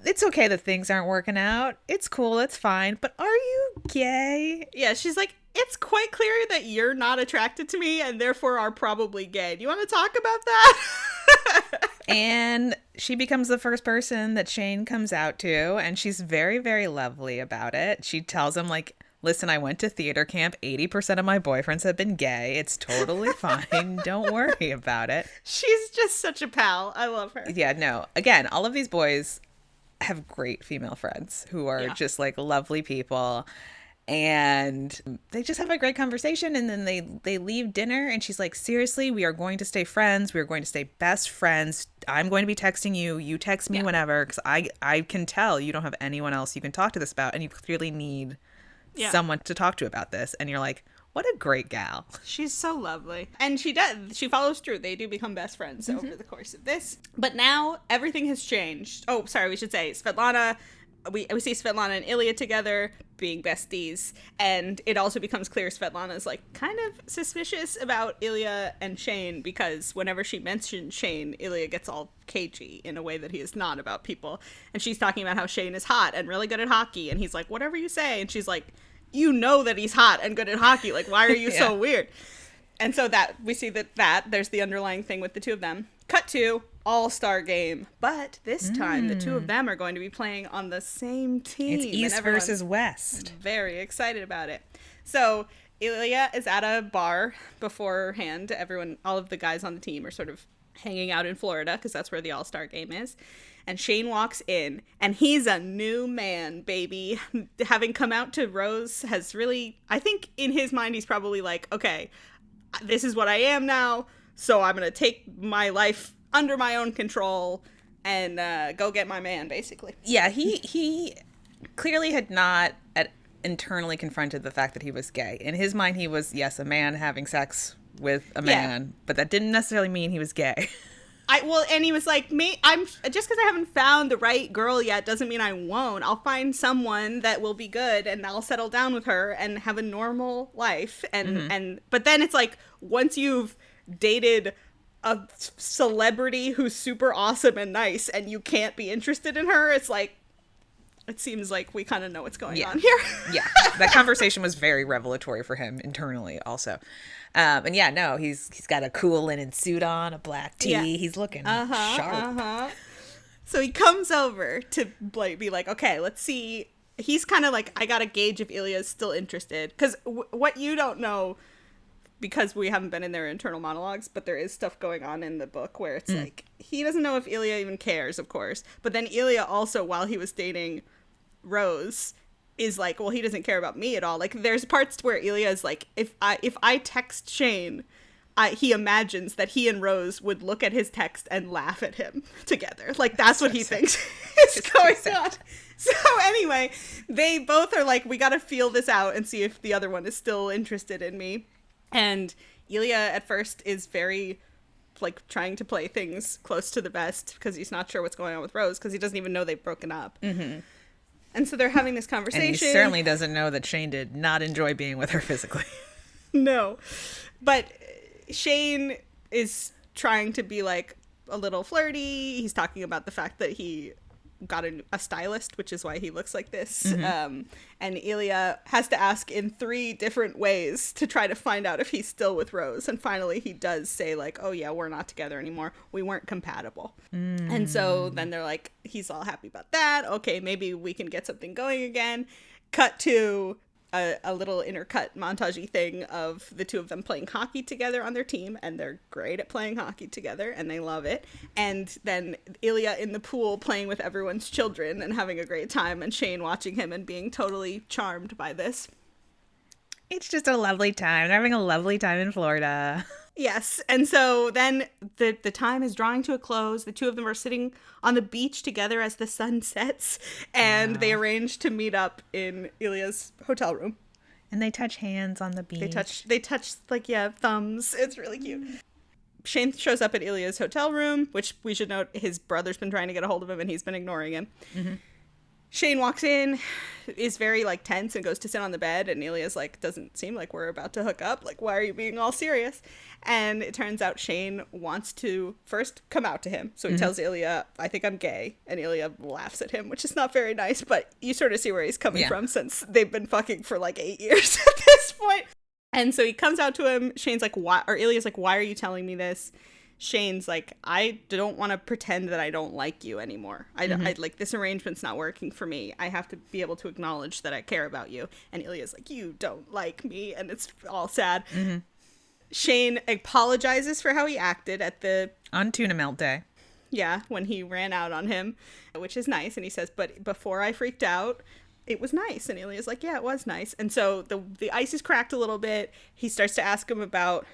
it's okay that things aren't working out. It's cool. It's fine. But are you gay? Yeah, she's like, it's quite clear that you're not attracted to me and therefore are probably gay. Do you want to talk about that? And she becomes the first person that Shane comes out to, and she's very, very lovely about it. She tells him, like, listen, I went to theater camp. 80% of my boyfriends have been gay. It's totally fine. Don't worry about it. She's just such a pal. I love her. Yeah, no. Again, all of these boys have great female friends who are just, like, lovely people. And they just have a great conversation, and then they leave dinner, and she's like, seriously, we are going to stay friends. We are going to stay best friends. I'm going to be texting you. You text me whenever, because I can tell you don't have anyone else you can talk to this about, and you clearly need someone to talk to about this. And you're like, what a great gal. She's so lovely. And she does. She follows through. They do become best friends over the course of this. But now everything has changed. Oh, sorry, we should say Svetlana we see Svetlana and Ilya together being besties, and it also becomes clear Svetlana's like kind of suspicious about Ilya and Shane, because whenever she mentions Shane, Ilya gets all cagey in a way that he is not about people. And she's talking about how Shane is hot and really good at hockey, and he's like, whatever you say. And she's like, you know that he's hot and good at hockey. Like, why are you so weird? And so that we see that there's the underlying thing with the two of them. Cut to all-star game, but this time the two of them are going to be playing on the same team. It's East versus West. Very excited about it. So Ilya is at a bar beforehand. All of the guys on the team are sort of hanging out in Florida because that's where the all-star game is. And Shane walks in, and he's a new man, baby. Having come out to Rose has really, I think in his mind, he's probably like, okay, this is what I am now, so I'm going to take my life under my own control and go get my man, basically. Yeah, he clearly had not internally confronted the fact that he was gay. In his mind, he was, yes, a man having sex with a man, but that didn't necessarily mean he was gay. And he was like, I'm just because I haven't found the right girl yet doesn't mean I won't. I'll find someone that will be good, and I'll settle down with her and have a normal life. But then it's like, once you've dated a celebrity who's super awesome and nice, and you can't be interested in her, it's like, it seems like we kind of know what's going on here. Yeah, that conversation was very revelatory for him internally also. And yeah, no, he's got a cool linen suit on, a black tee. Yeah. He's looking sharp. So he comes over to be like, okay, let's see. He's kind of like, I got to gauge if Ilya's still interested. Because what you don't know, because we haven't been in their internal monologues, but there is stuff going on in the book where it's like, he doesn't know if Ilya even cares, of course. But then Ilya also, while he was dating Rose, is like, well, he doesn't care about me at all. Like, there's parts where Ilya is like, if I text Shane, he imagines that he and Rose would look at his text and laugh at him together. Like, that's what he thinks is going on. So anyway, they both are like, we got to feel this out and see if the other one is still interested in me. And Ilya at first is very like trying to play things close to the vest because he's not sure what's going on with Rose, because he doesn't even know they've broken up. Mm-hmm. And so they're having this conversation. And he certainly doesn't know that Shane did not enjoy being with her physically. No. But Shane is trying to be like a little flirty. He's talking about the fact that he got a stylist, which is why he looks like this. Mm-hmm. And Ilya has to ask in 3 different ways to try to find out if he's still with Rose. And finally he does say like, oh yeah, we're not together anymore. We weren't compatible. And so then they're like, he's all happy about that. Okay, maybe we can get something going again. Cut to a little intercut montage-y thing of the two of them playing hockey together on their team, and they're great at playing hockey together and they love it. And then Ilya in the pool playing with everyone's children and having a great time, and Shane watching him and being totally charmed by this. It's just a lovely time. They're having a lovely time in Florida. Yes. And so then the time is drawing to a close. The two of them are sitting on the beach together as the sun sets, and they arrange to meet up in Ilya's hotel room. And they touch hands on the beach. They touch like, thumbs. It's really cute. Shane shows up at Ilya's hotel room, which we should note his brother's been trying to get a hold of him and he's been ignoring him. Mm-hmm. Shane walks in, is very like tense, and goes to sit on the bed, and Ilya's like, doesn't seem like we're about to hook up. Like, why are you being all serious? And it turns out Shane wants to first come out to him. So he tells Ilya, I think I'm gay. And Ilya laughs at him, which is not very nice, but you sort of see where he's coming from, since they've been fucking for like 8 years at this point. And so he comes out to him. Shane's like, why? Or Ilya's like, why are you telling me this? Shane's like, I don't want to pretend that I don't like you anymore. I like, this arrangement's not working for me. I have to be able to acknowledge that I care about you. And Ilya's like, you don't like me. And it's all sad. Mm-hmm. Shane apologizes for how he acted on Tuna Melt Day. Yeah, when he ran out on him, which is nice. And he says, but before I freaked out, it was nice. And Ilya's like, yeah, it was nice. And so the ice is cracked a little bit. He starts to ask him about,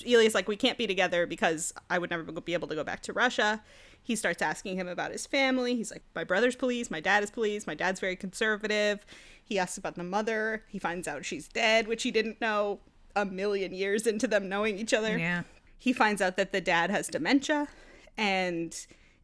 Ilya's like, we can't be together because I would never be able to go back to Russia. He starts asking him about his family. He's like, my brother's police, my dad is police, my dad's very conservative. He asks about the mother. He finds out she's dead, which he didn't know a million years into them knowing each other. Yeah. He finds out that the dad has dementia, and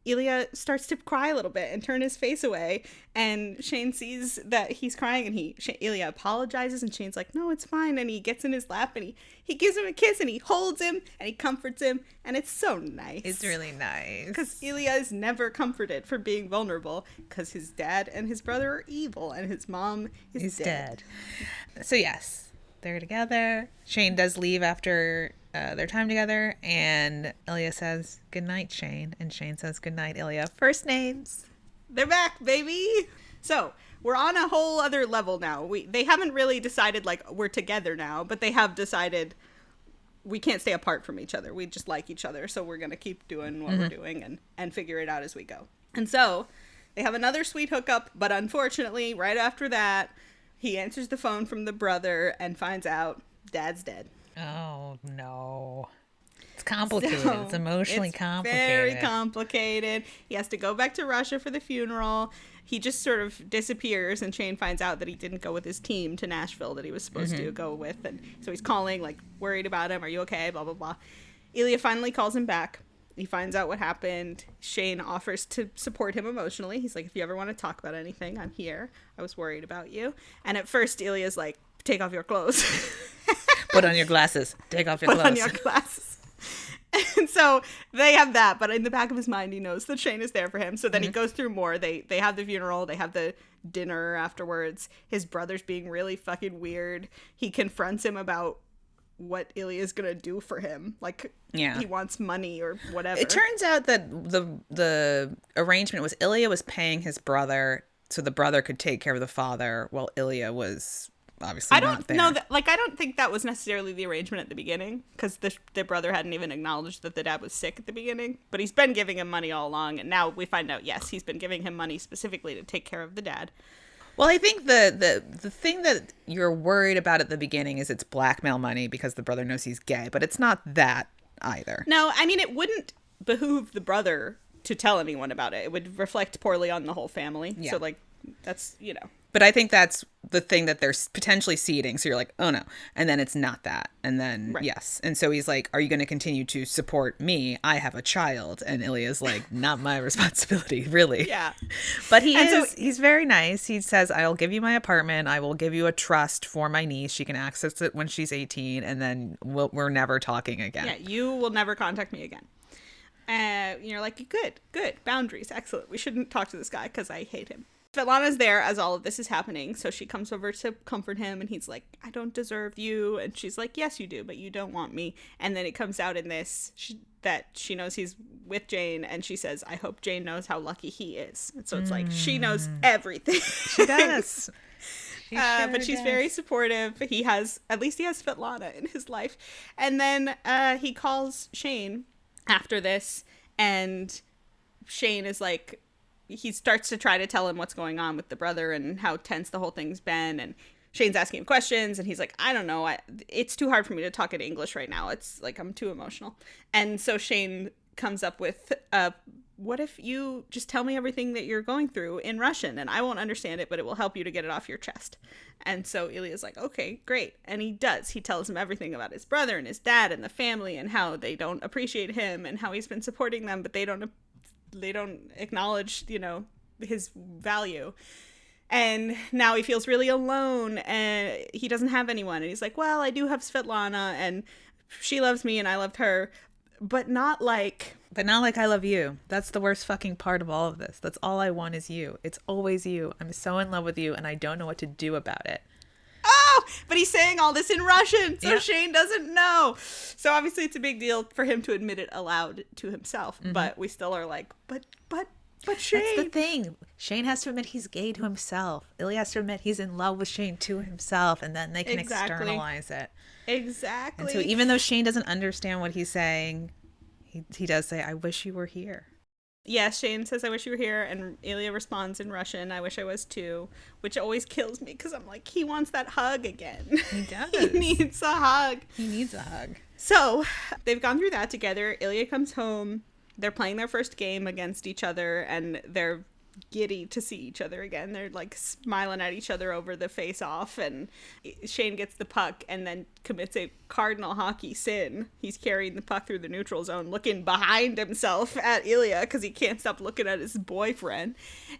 Ilya starts to cry a little bit and turn his face away, and Shane sees that he's crying, and Ilya apologizes, and Shane's like, no, it's fine, and he gets in his lap, and he gives him a kiss, and he holds him, and he comforts him, and it's so nice. It's really nice. Because Ilya is never comforted for being vulnerable, because his dad and his brother are evil, and his mom is dead. So yes, they're together. Shane does leave after their time together, and Ilya says goodnight, Shane, and Shane says goodnight, Ilya. First names. They're back, baby. So we're on a whole other level now. They haven't really decided like we're together now, but they have decided we can't stay apart from each other. We just like each other, so we're gonna keep doing what we're doing and figure it out as we go. And so they have another sweet hookup, but unfortunately, right after that, he answers the phone from the brother and finds out Dad's dead. Oh, no. It's complicated. So, it's emotionally complicated. Very complicated. He has to go back to Russia for the funeral. He just sort of disappears, and Shane finds out that he didn't go with his team to Nashville that he was supposed to go with. And so he's calling, like, worried about him. Are you okay? Blah, blah, blah. Ilya finally calls him back. He finds out what happened. Shane offers to support him emotionally. He's like, if you ever want to talk about anything, I'm here. I was worried about you. And at first, Ilya's like, take off your clothes. Put on your glasses. Take off your clothes. Put on your glasses. And so they have that, but in the back of his mind, he knows that Shane is there for him. So then he goes through more. They have the funeral. They have the dinner afterwards. His brother's being really fucking weird. He confronts him about what Ilya's gonna do for him. Like, he wants money or whatever. It turns out that the arrangement was Ilya was paying his brother so the brother could take care of the father while Ilya was obviously not there. I don't think that was necessarily the arrangement at the beginning, because the brother hadn't even acknowledged that the dad was sick at the beginning, but he's been giving him money all along, and now we find out, yes, he's been giving him money specifically to take care of the dad. Well, I think the thing that you're worried about at the beginning is it's blackmail money because the brother knows he's gay, but it's not that either. No, I mean, it wouldn't behoove the brother to tell anyone about it. It would reflect poorly on the whole family. Yeah. So, like, that's, But I think that's the thing that they're potentially seeding. So you're like, oh no. And then it's not that. And then, yes. And so he's like, are you going to continue to support me? I have a child. And Ilya's like, not my responsibility, really. Yeah. But he's very nice. He says, I'll give you my apartment. I will give you a trust for my niece. She can access it when she's 18. And then we're never talking again. Yeah, you will never contact me again. You're like, good. Boundaries. Excellent. We shouldn't talk to this guy because I hate him. Svetlana's there as all of this is happening, so she comes over to comfort him, and he's like, I don't deserve you, and she's like, yes, you do, but you don't want me. And then it comes out in this that she knows he's with Jane, and she says, I hope Jane knows how lucky he is. And so it's like, she knows everything. She does. But she's very supportive. At least he has Svetlana in his life. And then he calls Shane after this, and Shane is like, he starts to try to tell him what's going on with the brother and how tense the whole thing's been. And Shane's asking him questions, and he's like, I don't know. It's too hard for me to talk in English right now. It's like, I'm too emotional. And so Shane comes up with, what if you just tell me everything that you're going through in Russian, and I won't understand it, but it will help you to get it off your chest. And so Ilya's like, okay, great. And he does. He tells him everything about his brother and his dad and the family and how they don't appreciate him and how he's been supporting them, but they don't acknowledge, his value. And now he feels really alone, and he doesn't have anyone. And he's like, well, I do have Svetlana, and she loves me, and I loved her, but not like I love you. That's the worst fucking part of all of this. That's all I want is you. It's always you. I'm so in love with you, and I don't know what to do about it. Oh, but he's saying all this in Russian, so Shane doesn't know. So obviously it's a big deal for him to admit it aloud to himself, but we still are like, but Shane. That's the thing. Shane has to admit he's gay to himself. Ilya has to admit he's in love with Shane to himself, and then they can externalize it. Exactly. And so even though Shane doesn't understand what he's saying, he does say, I wish you were here. Yes, Shane says, I wish you were here, and Ilya responds in Russian, I wish I was too, which always kills me, because I'm like, he wants that hug again. He does. He needs a hug. He needs a hug. So, they've gone through that together. Ilya comes home. They're playing their first game against each other, and they're giddy to see each other again. They're like smiling at each other over the face-off, and Shane gets the puck and then commits a cardinal hockey sin. He's carrying the puck through the neutral zone, looking behind himself at Ilya because he can't stop looking at his boyfriend,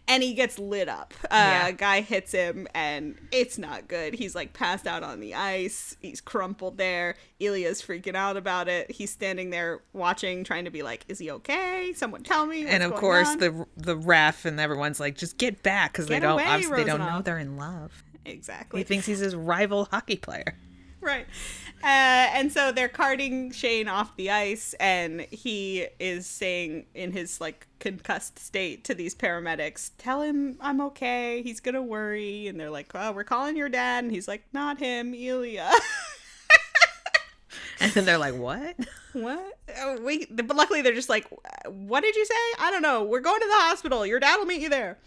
and he gets lit up. A guy hits him, and it's not good. He's like passed out on the ice. He's crumpled there. Ilya's freaking out about it. He's standing there watching, trying to be like, is he okay? Someone tell me what's going on. And of course the ref and everyone's like, just get back, because they don't know they're in love. Exactly. He thinks he's his rival hockey player. Right. And so they're carting Shane off the ice, and he is saying in his like concussed state to these paramedics, tell him I'm okay, he's gonna worry. And they're like, oh, we're calling your dad. And he's like, not him, Ilya. And then they're like, what? But luckily they're just like, what did you say? I don't know, we're going to the hospital, your dad will meet you there.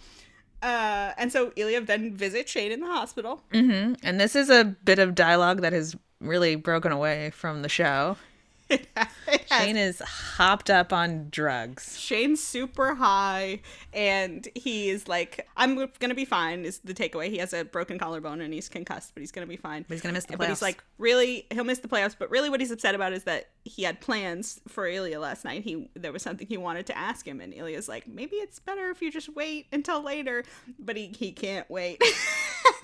And so Ilya then visits Shane in the hospital. Mm-hmm. And this is a bit of dialogue that has really broken away from the show. Shane is hopped up on drugs. Shane's super high, and he is like, I'm gonna be fine, is the takeaway. He has a broken collarbone and he's concussed, but he's gonna be fine. But he's gonna miss the playoffs. But he's like, really, he'll miss the playoffs, but really what he's upset about is that he had plans for Ilya last night. There was something he wanted to ask him, and Ilya's like, maybe it's better if you just wait until later. But he can't wait.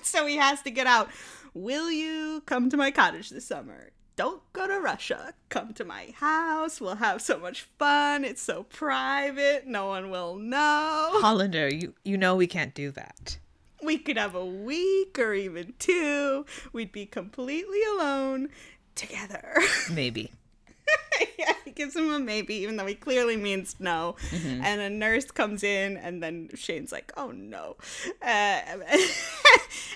So he has to get out. Will you come to my cottage this summer? Don't go to Russia. Come to my house. We'll have so much fun. It's so private. No one will know. Hollander, you know we can't do that. We could have a week or even 2. We'd be completely alone together. Maybe. Yeah, he gives him a maybe, even though he clearly means no. Mm-hmm. And a nurse comes in, and then Shane's like, oh no.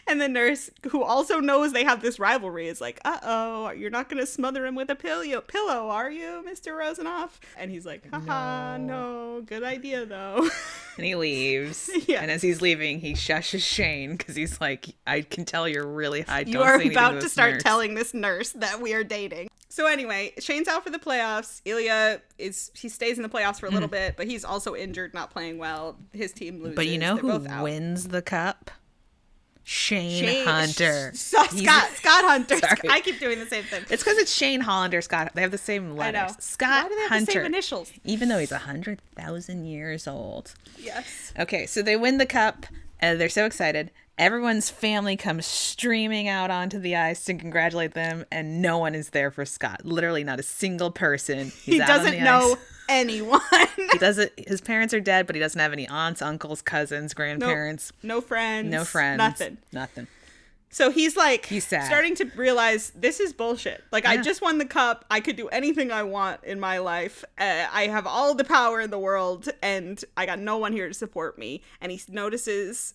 And the nurse, who also knows they have this rivalry, is like, uh-oh, you're not going to smother him with a pillow, are you, Mr. Rozanov? And he's like, haha, no, good idea though. And he leaves. Yeah. And as he's leaving, he shushes Shane, because he's like, I can tell you're really high. You are about to start telling this nurse that we are dating. So anyway, Shane's out for the playoffs. Ilya he stays in the playoffs for a little bit, but he's also injured, not playing well. His team loses. But you know who wins the cup? Shane Hunter. Scott Hunter. Sorry. I keep doing the same thing. It's because it's Shane Hollander Scott. They have the same letters. I know. Scott Why do they have Hunter. the same initials? Even though he's 100,000 years old. Yes. Okay, so they win the cup, and they're so excited. Everyone's family comes streaming out onto the ice to congratulate them, and no one is there for Scott. Literally not a single person. He doesn't know anyone. He doesn't. His parents are dead, but he doesn't have any aunts, uncles, cousins, grandparents. No friends. No friends. Nothing. So he's like, he's sad. Starting to realize this is bullshit. Like, yeah. I just won the cup. I could do anything I want in my life. I have all the power in the world, and I got no one here to support me. And he notices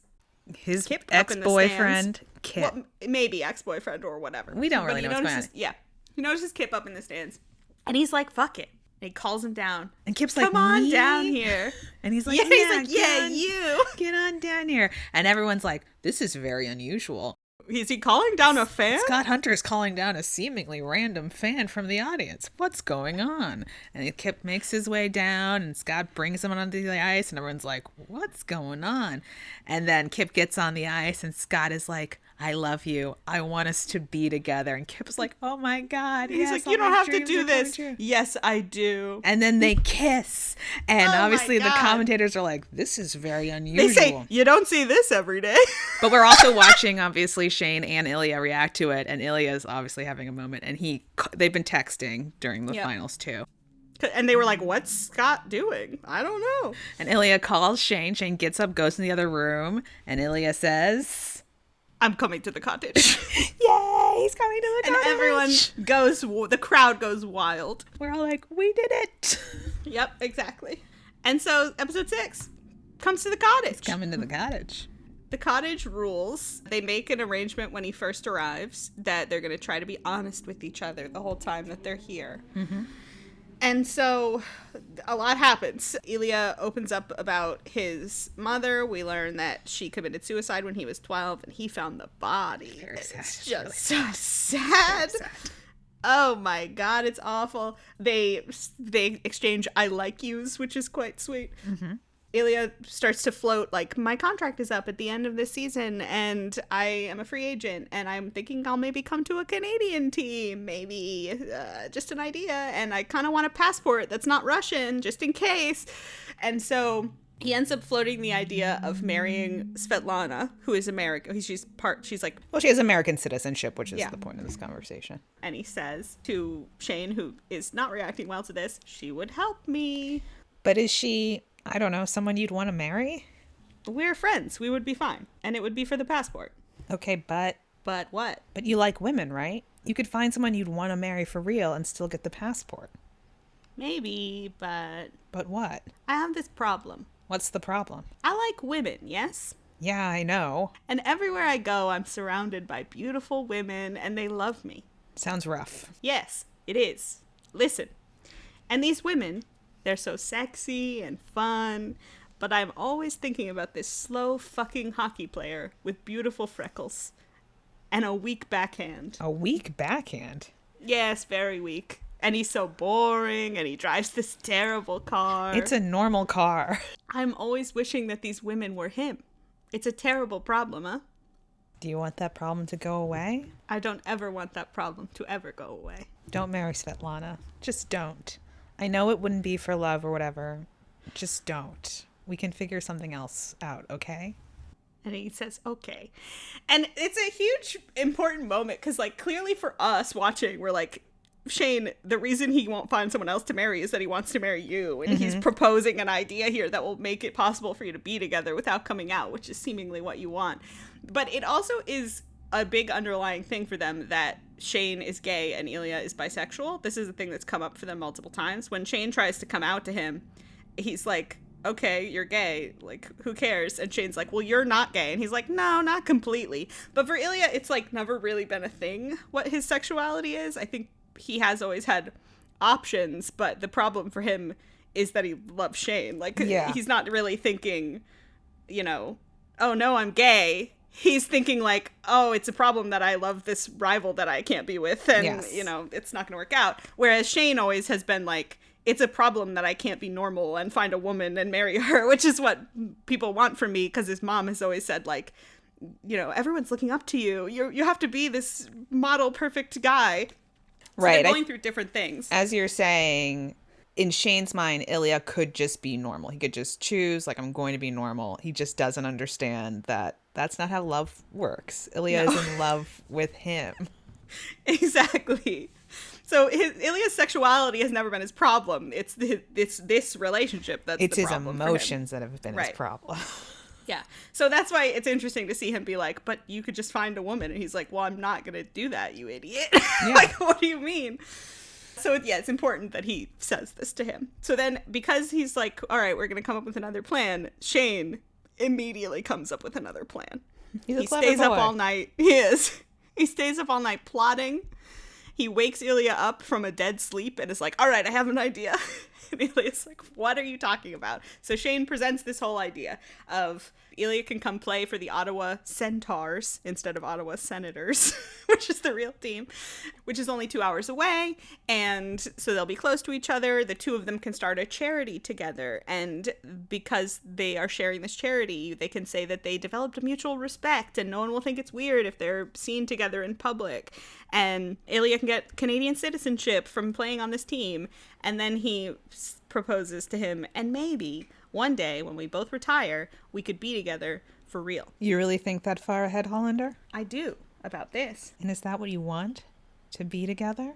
his ex-boyfriend, Kip. Well, maybe ex-boyfriend or whatever. We don't really know what's going on. Yeah. He notices Kip up in the stands. And he's like, fuck it. And he calls him down. And Kip's like, come on down here. And he's like, you. Get on down here. And everyone's like, this is very unusual. Is he calling down a fan? Scott Hunter is calling down a seemingly random fan from the audience. What's going on? And Kip makes his way down, and Scott brings him onto the ice, and everyone's like, what's going on? And then Kip gets on the ice, and Scott is like, I love you. I want us to be together. And Kip's like, oh my God. He's like, you don't have to do this. Yes, I do. And then they kiss. And obviously the commentators are like, this is very unusual. They say, you don't see this every day. But we're also watching, obviously, Shane and Ilya react to it. And Ilya is obviously having a moment. And they've been texting during the finals too. And they were like, what's Scott doing? I don't know. And Ilya calls Shane. Shane gets up, goes in the other room. And Ilya says, I'm coming to the cottage. Yay, he's coming to the cottage. And everyone the crowd goes wild. We're all like, we did it. Yep, exactly. And so episode 6 comes to the cottage. It's coming to the cottage. The cottage rules. They make an arrangement when he first arrives that they're going to try to be honest with each other the whole time that they're here. Mm-hmm. And so a lot happens. Ilya opens up about his mother. We learn that she committed suicide when he was 12 and he found the body. It's just so sad. Oh my God, it's awful. They exchange I like yous, which is quite sweet. Mm-hmm. Ilya starts to float, like, my contract is up at the end of this season, and I am a free agent, and I'm thinking I'll maybe come to a Canadian team, maybe, just an idea, and I kind of want a passport that's not Russian, just in case. And so he ends up floating the idea of marrying Svetlana, who is American. She's like... Well, she has American citizenship, which is the point of this conversation. And he says to Shane, who is not reacting well to this, she would help me. But is she, I don't know, someone you'd want to marry? We're friends. We would be fine. And it would be for the passport. Okay, but... But what? But you like women, right? You could find someone you'd want to marry for real and still get the passport. Maybe, but... But what? I have this problem. What's the problem? I like women, yes? Yeah, I know. And everywhere I go, I'm surrounded by beautiful women, and they love me. Sounds rough. Yes, it is. Listen. And these women... They're so sexy and fun, but I'm always thinking about this slow fucking hockey player with beautiful freckles and a weak backhand. A weak backhand? Yes, very weak. And he's so boring, and he drives this terrible car. It's a normal car. I'm always wishing that these women were him. It's a terrible problem, huh? Do you want that problem to go away? I don't ever want that problem to ever go away. Don't marry Svetlana. Just don't. I know it wouldn't be for love or whatever. Just don't. We can figure something else out, okay? And he says, okay. And it's a huge, important moment because, like, clearly for us watching, we're like, Shane, the reason he won't find someone else to marry is that he wants to marry you. And he's proposing an idea here that will make it possible for you to be together without coming out, which is seemingly what you want. But it also is a big underlying thing for them that Shane is gay and Ilya is bisexual. This is a thing that's come up for them multiple times. When Shane tries to come out to him, he's like, okay, you're gay. Like, who cares? And Shane's like, well, you're not gay. And he's like, no, not completely. But for Ilya, it's like never really been a thing what his sexuality is. I think he has always had options, but the problem for him is that he loves Shane. Like, he's not really thinking, you know, oh no, I'm gay. He's thinking like, oh, it's a problem that I love this rival that I can't be with, and, you know, it's not going to work out. Whereas Shane always has been like, it's a problem that I can't be normal and find a woman and marry her, which is what people want from me, because his mom has always said, like, you know, everyone's looking up to you. You have to be this model perfect guy. So right. They're going through different things. As you're saying, in Shane's mind, Ilya could just be normal. He could just choose, like, I'm going to be normal. He just doesn't understand that that's not how love works. Ilya is in love with him. Exactly. So Ilya's sexuality has never been his problem. It's this relationship that's the problem. It's his emotions that have been his problem. Yeah. So that's why it's interesting to see him be like, but you could just find a woman. And he's like, well, I'm not going to do that, you idiot. Like, what do you mean? So, yeah, it's important that he says this to him. So then, because he's like, all right, we're going to come up with another plan, Shane immediately comes up with another plan. He stays up all night. He is. He stays up all night plotting. He wakes Ilya up from a dead sleep and is like, all right, I have an idea. And Ilya's like, what are you talking about? So Shane presents this whole idea of Ilya can come play for the Ottawa Centaurs instead of Ottawa Senators, which is the real team, which is only 2 hours away. And so they'll be close to each other. The two of them can start a charity together. And because they are sharing this charity, they can say that they developed a mutual respect and no one will think it's weird if they're seen together in public. And Ilya can get Canadian citizenship from playing on this team. And then he proposes to him, and maybe one day when we both retire, we could be together for real. You really think that far ahead, Hollander? I do, about this. And is that what you want? To be together?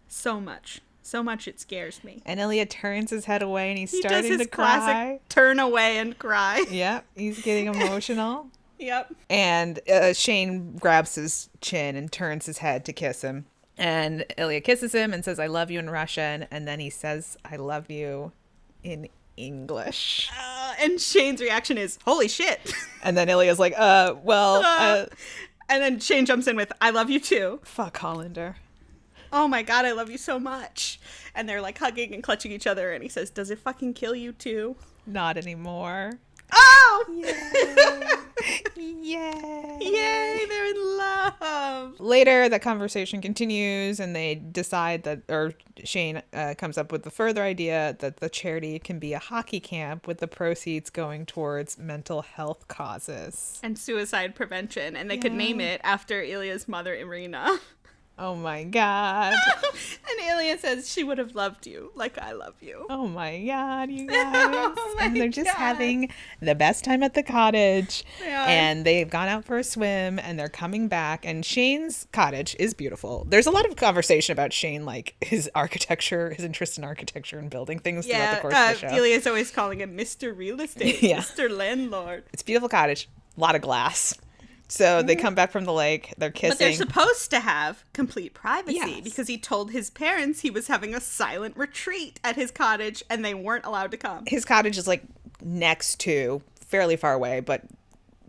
So much. So much it scares me. And Ilya turns his head away and he's starting to cry. He does his classic turn away and cry. Yep, he's getting emotional. Yep. And Shane grabs his chin and turns his head to kiss him. And Ilya kisses him and says, I love you in Russian. And then he says, I love you in English. And Shane's reaction is, holy shit. And then Ilya's like, well. And then Shane jumps in with, I love you too. Fuck Hollander. Oh my God, I love you so much. And they're like hugging and clutching each other. And he says, does it fucking kill you too? Not anymore. Oh! Yeah. Yay! Yay, they're in love. Later, the conversation continues, and they decide that, or Shane comes up with the further idea that the charity can be a hockey camp with the proceeds going towards mental health causes. And suicide prevention. And they could name it after Ilya's mother, Irina. Oh my god. And Ilya says she would have loved you like I love you. Oh my god, you guys. Oh my and they're just God. having the best time at the cottage. They are. And they've gone out for a swim and they're coming back. And Shane's cottage is beautiful. There's a lot of conversation about Shane, like his architecture, his interest in architecture and building things throughout the course of the show. Ilya's always calling him Mr. Real Estate, Yeah. Mr. Landlord. It's a beautiful cottage, a lot of glass. So they come back from the lake, they're kissing. But they're supposed to have complete privacy Yes. because he told his parents he was having a silent retreat at his cottage and they weren't allowed to come. His cottage is like next to, fairly far away, but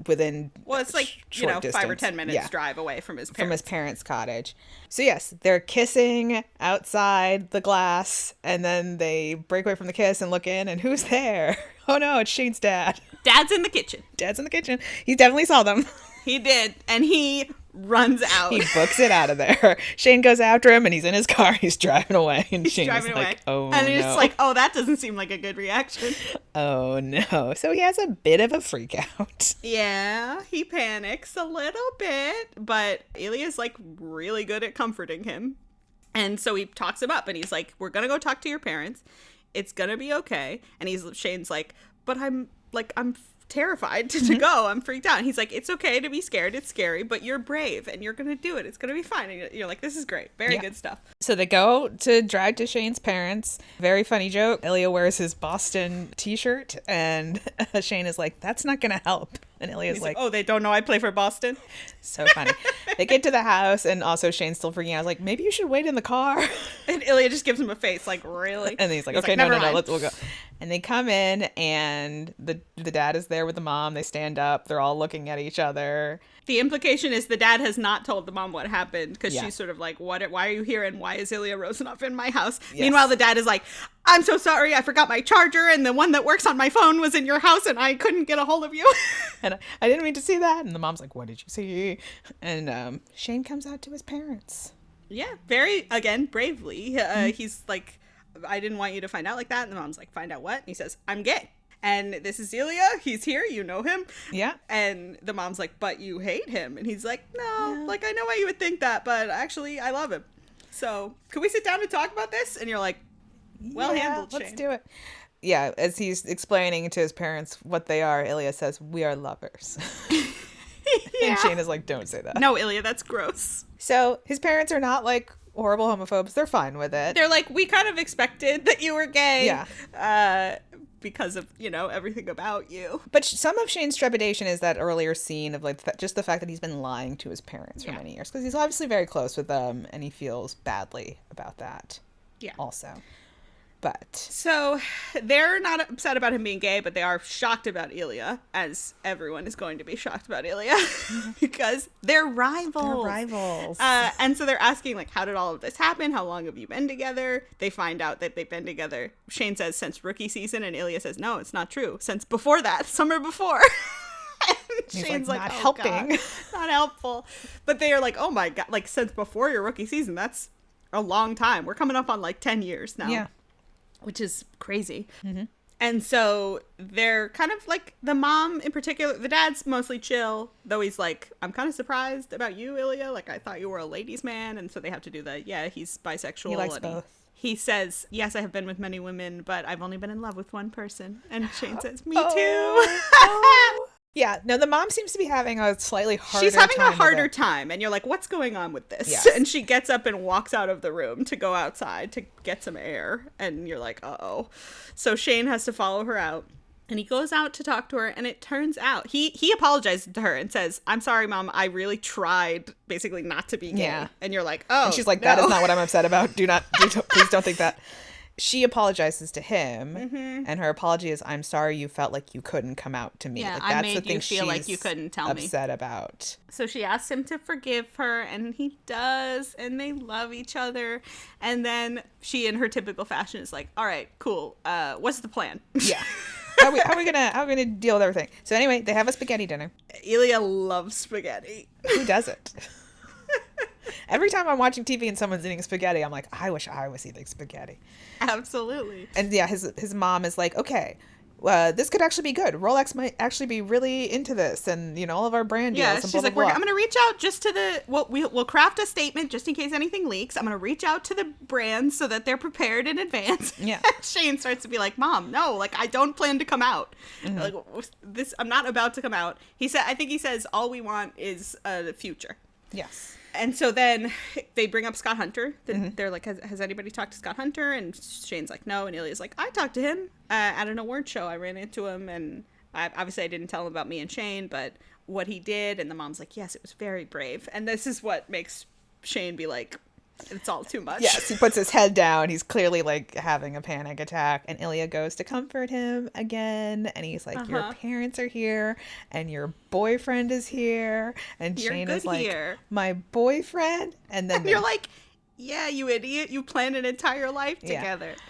within Well, it's like, short 5 or distance. 10 minutes Yeah. drive away from his parents. From his parents' cottage. So yes, they're kissing outside the glass, and then they break away from the kiss and look in, and who's there? Oh no, it's Shane's dad. Dad's in the kitchen. Dad's in the kitchen. He definitely saw them. He did. And he runs out. He books it out of there. Shane goes after him, and he's in his car. He's driving away, and He's Shane's driving away. like, "Oh and no!" it's like, oh, that doesn't seem like a good reaction. Oh no! So he has a bit of a freak out. Yeah, he panics a little bit, but Ilya's like really good at comforting him. And so he talks him up and he's like, we're going to go talk to your parents. It's going to be okay. And Shane's like, but I'm terrified to go. I'm freaked out. And he's like, it's okay to be scared. It's scary, but you're brave and you're going to do it. It's going to be fine. And you're like, this is great. Very good stuff. So they go to drive to Shane's parents. Very funny joke. Ilya wears his Boston t-shirt and Shane is like, that's not going to help. And Ilya's He's like, oh, they don't know I play for Boston? so funny. They get to the house and also Shane's still freaking out. Like, maybe you should wait in the car. And Ilya just gives him a face like, really? And he's like, okay, no, never mind. we'll go. And they come in and the dad is there with the mom. They stand up. They're all looking at each other. The implication is the dad has not told the mom what happened because Yeah. she's sort of like, why are you here and why is Ilya Rozanov in my house? Yes. Meanwhile, the dad is like, I'm so sorry, I forgot my charger and the one that works on my phone was in your house and I couldn't get a hold of you. And I didn't mean to see that. And the mom's like, what did you see? And Shane comes out to his parents. Yeah, very, again, bravely. He's like, I didn't want you to find out like that. And the mom's like, find out what? And he says, I'm gay. And this is Ilya. He's here. You know him. Yeah. And the mom's like, but you hate him. And he's like, no, like, I know why you would think that, but actually, I love him. So, could we sit down and talk about this? And you're like, well handled, Shane. Let's do it. Yeah, as he's explaining to his parents what they are, Ilya says, we are lovers. And Shane is like, don't say that. No, Ilya, that's gross. So his parents are not like horrible homophobes. They're fine with it. They're like, we kind of expected that you were gay. Yeah. Because of, everything about you. But some of Shane's trepidation is that earlier scene of like just the fact that he's been lying to his parents for many years. Because he's obviously very close with them and he feels badly about that. Yeah. Also. But So they're not upset about him being gay, but they are shocked about Ilya, as everyone is going to be shocked about Ilya, because they're rivals. And so they're asking, like, how did all of this happen? How long have you been together? They find out that they've been together. Shane says since rookie season, and Ilya says, no, it's not true. Since before that, summer before. he's Shane's like, not oh, helping. God, not helpful. But they are like, oh my God, like since before your rookie season, that's a long time. We're coming up on like 10 years now. Yeah. Which is crazy. Mm-hmm. And so they're kind of like the mom in particular. The dad's mostly chill, though he's like, I'm kind of surprised about you, Ilya. Like, I thought you were a ladies' man. And so they have to do he's bisexual. He likes and both. He says, yes, I have been with many women, but I've only been in love with one person. And Shane says, me too. Oh. Yeah, no, the mom seems to be having a slightly harder time. She's having a harder time, and you're like, what's going on with this? Yes. And she gets up and walks out of the room to go outside to get some air, and you're like, uh-oh. So Shane has to follow her out, and he goes out to talk to her, and it turns out, he apologizes to her and says, I'm sorry, Mom, I really tried, basically, not to be gay. Yeah. And you're like, oh, And she's like, no. that is not what I'm upset about. Please don't think that. She apologizes to him, and her apology is, I'm sorry you felt like you couldn't come out to me. Yeah, like, I that's made the thing you feel like she's you couldn't tell me. upset about. So she asks him to forgive her, and he does, and they love each other. And then she, in her typical fashion, is like, all right, cool. What's the plan? Yeah. How are we gonna deal with everything? So anyway, they have a spaghetti dinner. Ilya loves spaghetti. Who doesn't? Every time I'm watching TV and someone's eating spaghetti, I'm like, I wish I was eating spaghetti. Absolutely. And yeah, his mom is like, okay, this could actually be good. Rolex might actually be really into this, and all of our brand deals. Yeah, and she's blah, like, blah, blah. I'm gonna reach out just to the. We'll craft a statement just in case anything leaks. I'm gonna reach out to the brands so that they're prepared in advance. Yeah. Shane starts to be like, Mom, no, like I don't plan to come out. Mm-hmm. Like this, I'm not about to come out. I think he says all we want is the future. Yes. And so then they bring up Scott Hunter. Mm-hmm. They're like, has anybody talked to Scott Hunter? And Shane's like, no. And Ilya's like, I talked to him at an award show. I ran into him, and obviously I didn't tell him about me and Shane, but what he did. And the mom's like, yes, it was very brave. And this is what makes Shane be like, it's all too much. Yes, he puts his head down. He's clearly like having a panic attack. And Ilya goes to comfort him again. And he's like, your parents are here and your boyfriend is here. And You're Shane good is like, here. My boyfriend? And then you're like, yeah, you idiot. You planned an entire life together. Yeah.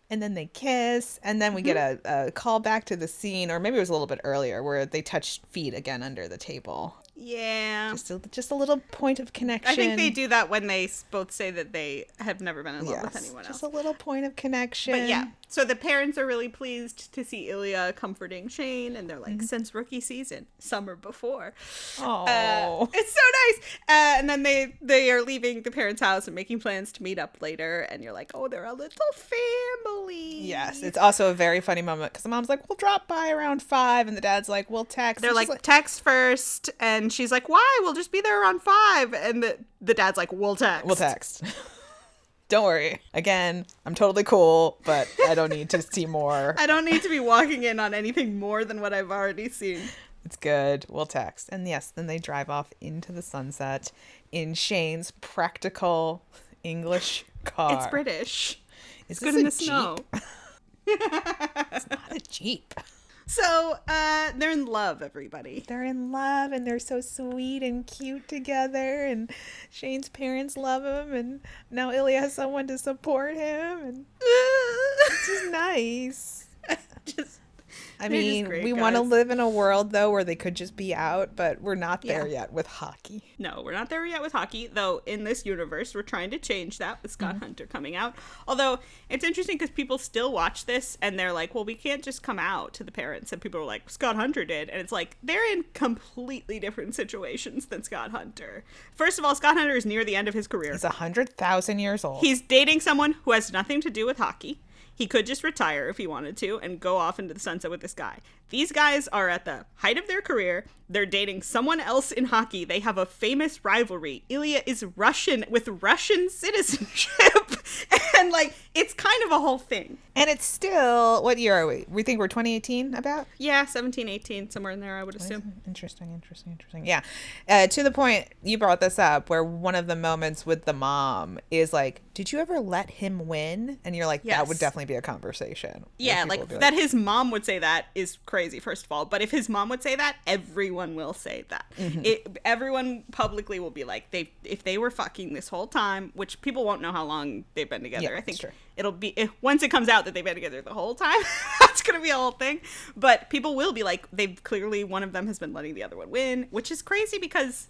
And then they kiss. And then we get a call back to the scene, or maybe it was a little bit earlier, where they touch feet again under the table. Yeah. Just a little point of connection. I think they do that when they both say that they have never been in love with anyone else. Just a little point of connection. But yeah, so the parents are really pleased to see Ilya comforting Shane, and they're like, since rookie season, summer before. Oh, it's so nice. And then they are leaving the parents' house and making plans to meet up later, and you're like, oh, they're a little family. Yes, it's also a very funny moment because the mom's like, we'll drop by around 5, and the dad's like, we'll text. They're like, text first, and she's like, why? We'll just be there around 5. And the dad's like, we'll text. We'll text. Don't worry. Again, I'm totally cool, but I don't need to see more. I don't need to be walking in on anything more than what I've already seen. It's good. We'll text. And yes, then they drive off into the sunset in Shane's practical English car. It's British. It's good in the snow. It's not a Jeep. So, they're in love, everybody. They're in love, and they're so sweet and cute together, and Shane's parents love him, and now Ilya has someone to support him, and it's just nice. I mean, we want to live in a world, though, where they could just be out, but we're not there yet with hockey. No, we're not there yet with hockey, though in this universe, we're trying to change that with Scott Hunter coming out. Although, it's interesting because people still watch this, and they're like, well, we can't just come out to the parents. And people are like, Scott Hunter did. And it's like, they're in completely different situations than Scott Hunter. First of all, Scott Hunter is near the end of his career. He's 100,000 years old. He's dating someone who has nothing to do with hockey. He could just retire if he wanted to and go off into the sunset with this guy. These guys are at the height of their career. They're dating someone else in hockey. They have a famous rivalry. Ilya is Russian with Russian citizenship. And, like, it's kind of a whole thing. And it's still, what year are we? We think we're 2018 about? Yeah, 17, 18, somewhere in there, I would assume. Interesting. Yeah. To the point, you brought this up, where one of the moments with the mom is like, did you ever let him win? And you're like, that would definitely be a conversation. Yeah, like, that his mom would say that is crazy, first of all. But if his mom would say that, everyone will say that. Everyone publicly will be like, if they were fucking this whole time, which people won't know how long they've been together. Yeah, I think true. It'll be, once it comes out that they've been together the whole time, that's going to be a whole thing. But people will be like, they've clearly, one of them has been letting the other one win, which is crazy because,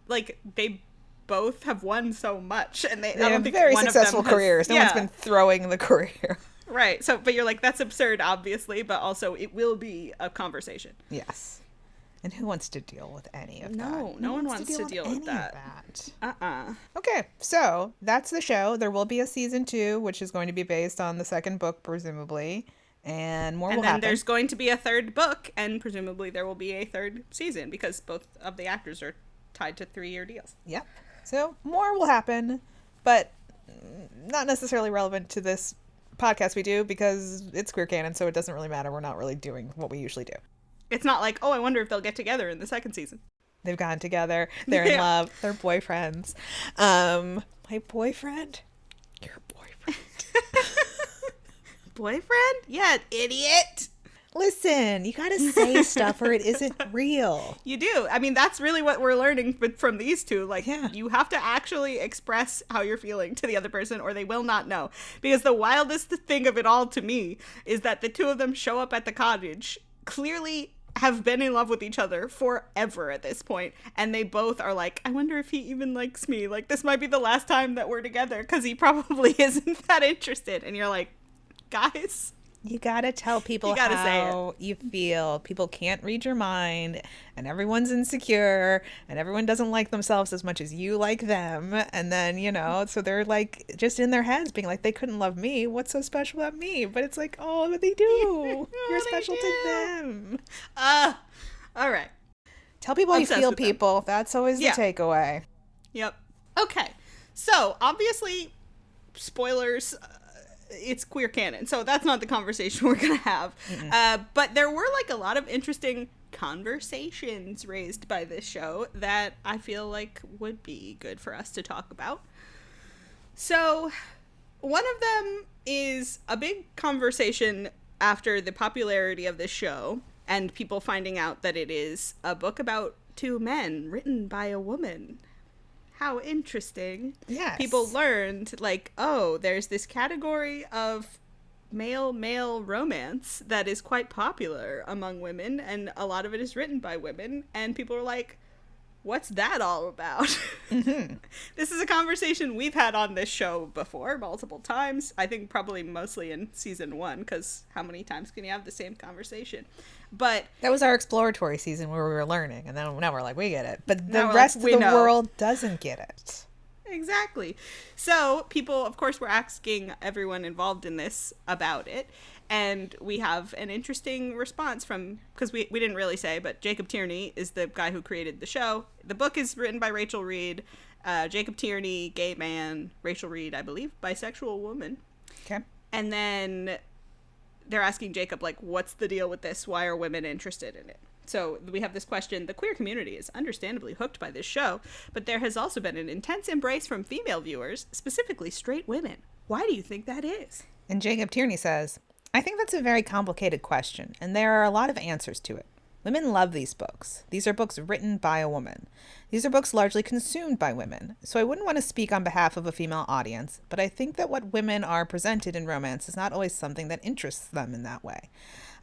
like, they both have won so much, and they have very successful careers. No one's been throwing the career. Right. So, but you're like, that's absurd, obviously, but also it will be a conversation. Yes. And who wants to deal with any of that? No one wants to deal with that. Okay, so that's the show. There will be a season 2, which is going to be based on the second book, presumably, and more will happen. And then there's going to be a third book, and presumably there will be a third season because both of the actors are tied to 3-year deals. Yep. So more will happen, but not necessarily relevant to this podcast we do because it's queer canon, so it doesn't really matter. We're not really doing what we usually do. It's not like, oh, I wonder if they'll get together in the second season. They've gotten together. They're in love. They're boyfriends. My boyfriend? Your boyfriend. Boyfriend? Yeah, idiot. Listen, you gotta say stuff or it isn't real. You do. I mean, that's really what we're learning from these two. Like, you have to actually express how you're feeling to the other person or they will not know. Because the wildest thing of it all to me is that the two of them show up at the cottage, clearly have been in love with each other forever at this point, and they both are like, I wonder if he even likes me. Like, this might be the last time that we're together because he probably isn't that interested. And you're like, guys... You gotta tell people how you feel. People can't read your mind, and everyone's insecure, and everyone doesn't like themselves as much as you like them. And then, you know, so they're like just in their heads being like, they couldn't love me. What's so special about me? But it's like, oh, but they do. You're special to them. All right. Tell people how you feel, people. That's always the takeaway. Yep. Okay. So, obviously, spoilers... it's queer canon, so that's not the conversation we're gonna have. But there were like a lot of interesting conversations raised by this show that I feel like would be good for us to talk about. So one of them is a big conversation after the popularity of this show and people finding out that it is a book about two men written by a woman. How interesting. Yes. People learned, like, oh, there's this category of male romance that is quite popular among women, and a lot of it is written by women, and people are like, what's that all about? This is a conversation we've had on this show before multiple times. I think probably mostly in season 1, because how many times can you have the same conversation? But that was our exploratory season where we were learning, and then now we're like, we get it. But the rest of the world doesn't get it. Exactly. So people, of course, were asking everyone involved in this about it. And we have an interesting response from, because we didn't really say, but Jacob Tierney is the guy who created the show. The book is written by Rachel Reed. Jacob Tierney, gay man. Rachel Reed, I believe, bisexual woman. Okay. And then they're asking Jacob, like, what's the deal with this? Why are women interested in it? So we have this question. The queer community is understandably hooked by this show, but there has also been an intense embrace from female viewers, specifically straight women. Why do you think that is? And Jacob Tierney says, I think that's a very complicated question, and there are a lot of answers to it. Women love these books. These are books written by a woman. These are books largely consumed by women, so I wouldn't want to speak on behalf of a female audience, but I think that what women are presented in romance is not always something that interests them in that way.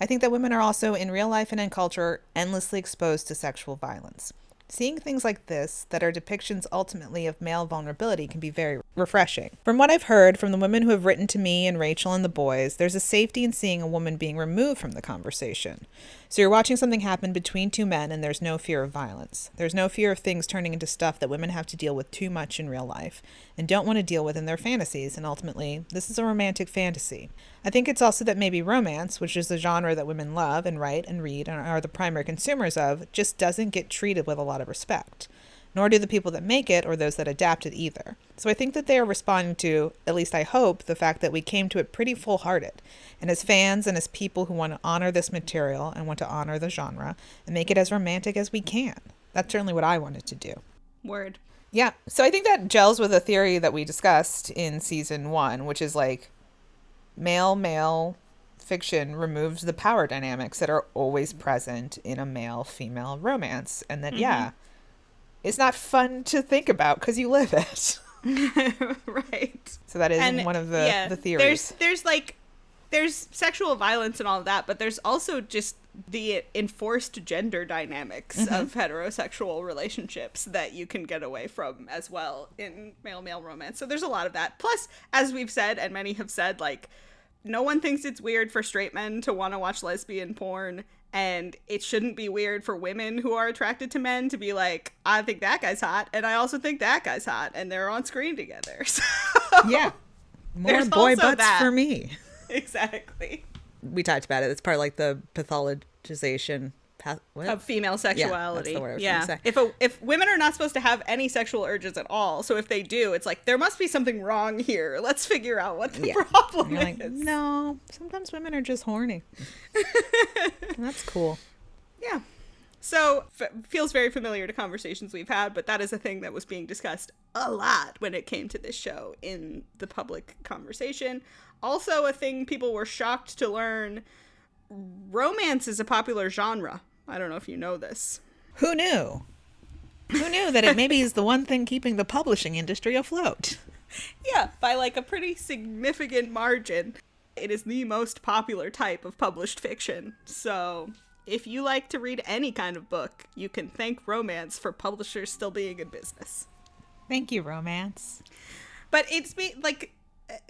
I think that women are also, in real life and in culture, endlessly exposed to sexual violence. Seeing things like this, that are depictions ultimately of male vulnerability, can be very refreshing. From what I've heard from the women who have written to me and Rachel and the boys, there's a safety in seeing a woman being removed from the conversation. So you're watching something happen between two men and there's no fear of violence. There's no fear of things turning into stuff that women have to deal with too much in real life and don't want to deal with in their fantasies, and ultimately, this is a romantic fantasy. I think it's also that maybe romance, which is the genre that women love and write and read and are the primary consumers of, just doesn't get treated with a lot of respect. Nor do the people that make it or those that adapt it either. So I think that they are responding to, at least I hope, the fact that we came to it pretty full-hearted. And as fans and as people who want to honor this material and want to honor the genre and make it as romantic as we can. That's certainly what I wanted to do. Word. Yeah. So I think that gels with a theory that we discussed in season 1, which is like male fiction removes the power dynamics that are always present in a male-female romance. And that, it's not fun to think about because you live it. Right. So that is one of the theories. There's sexual violence and all of that, but there's also just the enforced gender dynamics of heterosexual relationships that you can get away from as well in male-male romance. So there's a lot of that. Plus, as we've said, and many have said, like, no one thinks it's weird for straight men to want to watch lesbian porn, and it shouldn't be weird for women who are attracted to men to be like, I think that guy's hot, and I also think that guy's hot, and they're on screen together. So yeah. More boy butts for me. Exactly. We talked about it. It's part of like the pathologization of female sexuality. Yeah, that's the word I was gonna say. If women are not supposed to have any sexual urges at all, so if they do, it's like there must be something wrong here. Let's figure out what the problem is. Like, no, sometimes women are just horny. That's cool. Yeah. So feels very familiar to conversations we've had, but that is a thing that was being discussed a lot when it came to this show in the public conversation. Also a thing people were shocked to learn romance is a popular genre. I don't know if you know this. Who knew? Who knew that it maybe is the one thing keeping the publishing industry afloat? Yeah, by like a pretty significant margin. It is the most popular type of published fiction. So if you like to read any kind of book, you can thank romance for publishers still being in business. Thank you, romance. But it's like,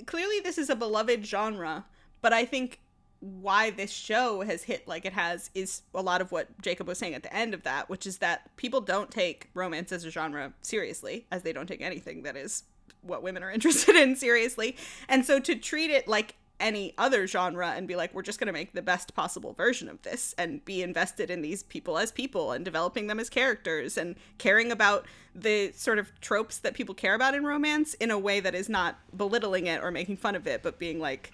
clearly this is a beloved genre, but I think why this show has hit like it has is a lot of what Jacob was saying at the end of that, which is that people don't take romance as a genre seriously, as they don't take anything that is what women are interested in seriously. And so to treat it like any other genre and be like, we're just going to make the best possible version of this and be invested in these people as people and developing them as characters and caring about the sort of tropes that people care about in romance in a way that is not belittling it or making fun of it, but being like,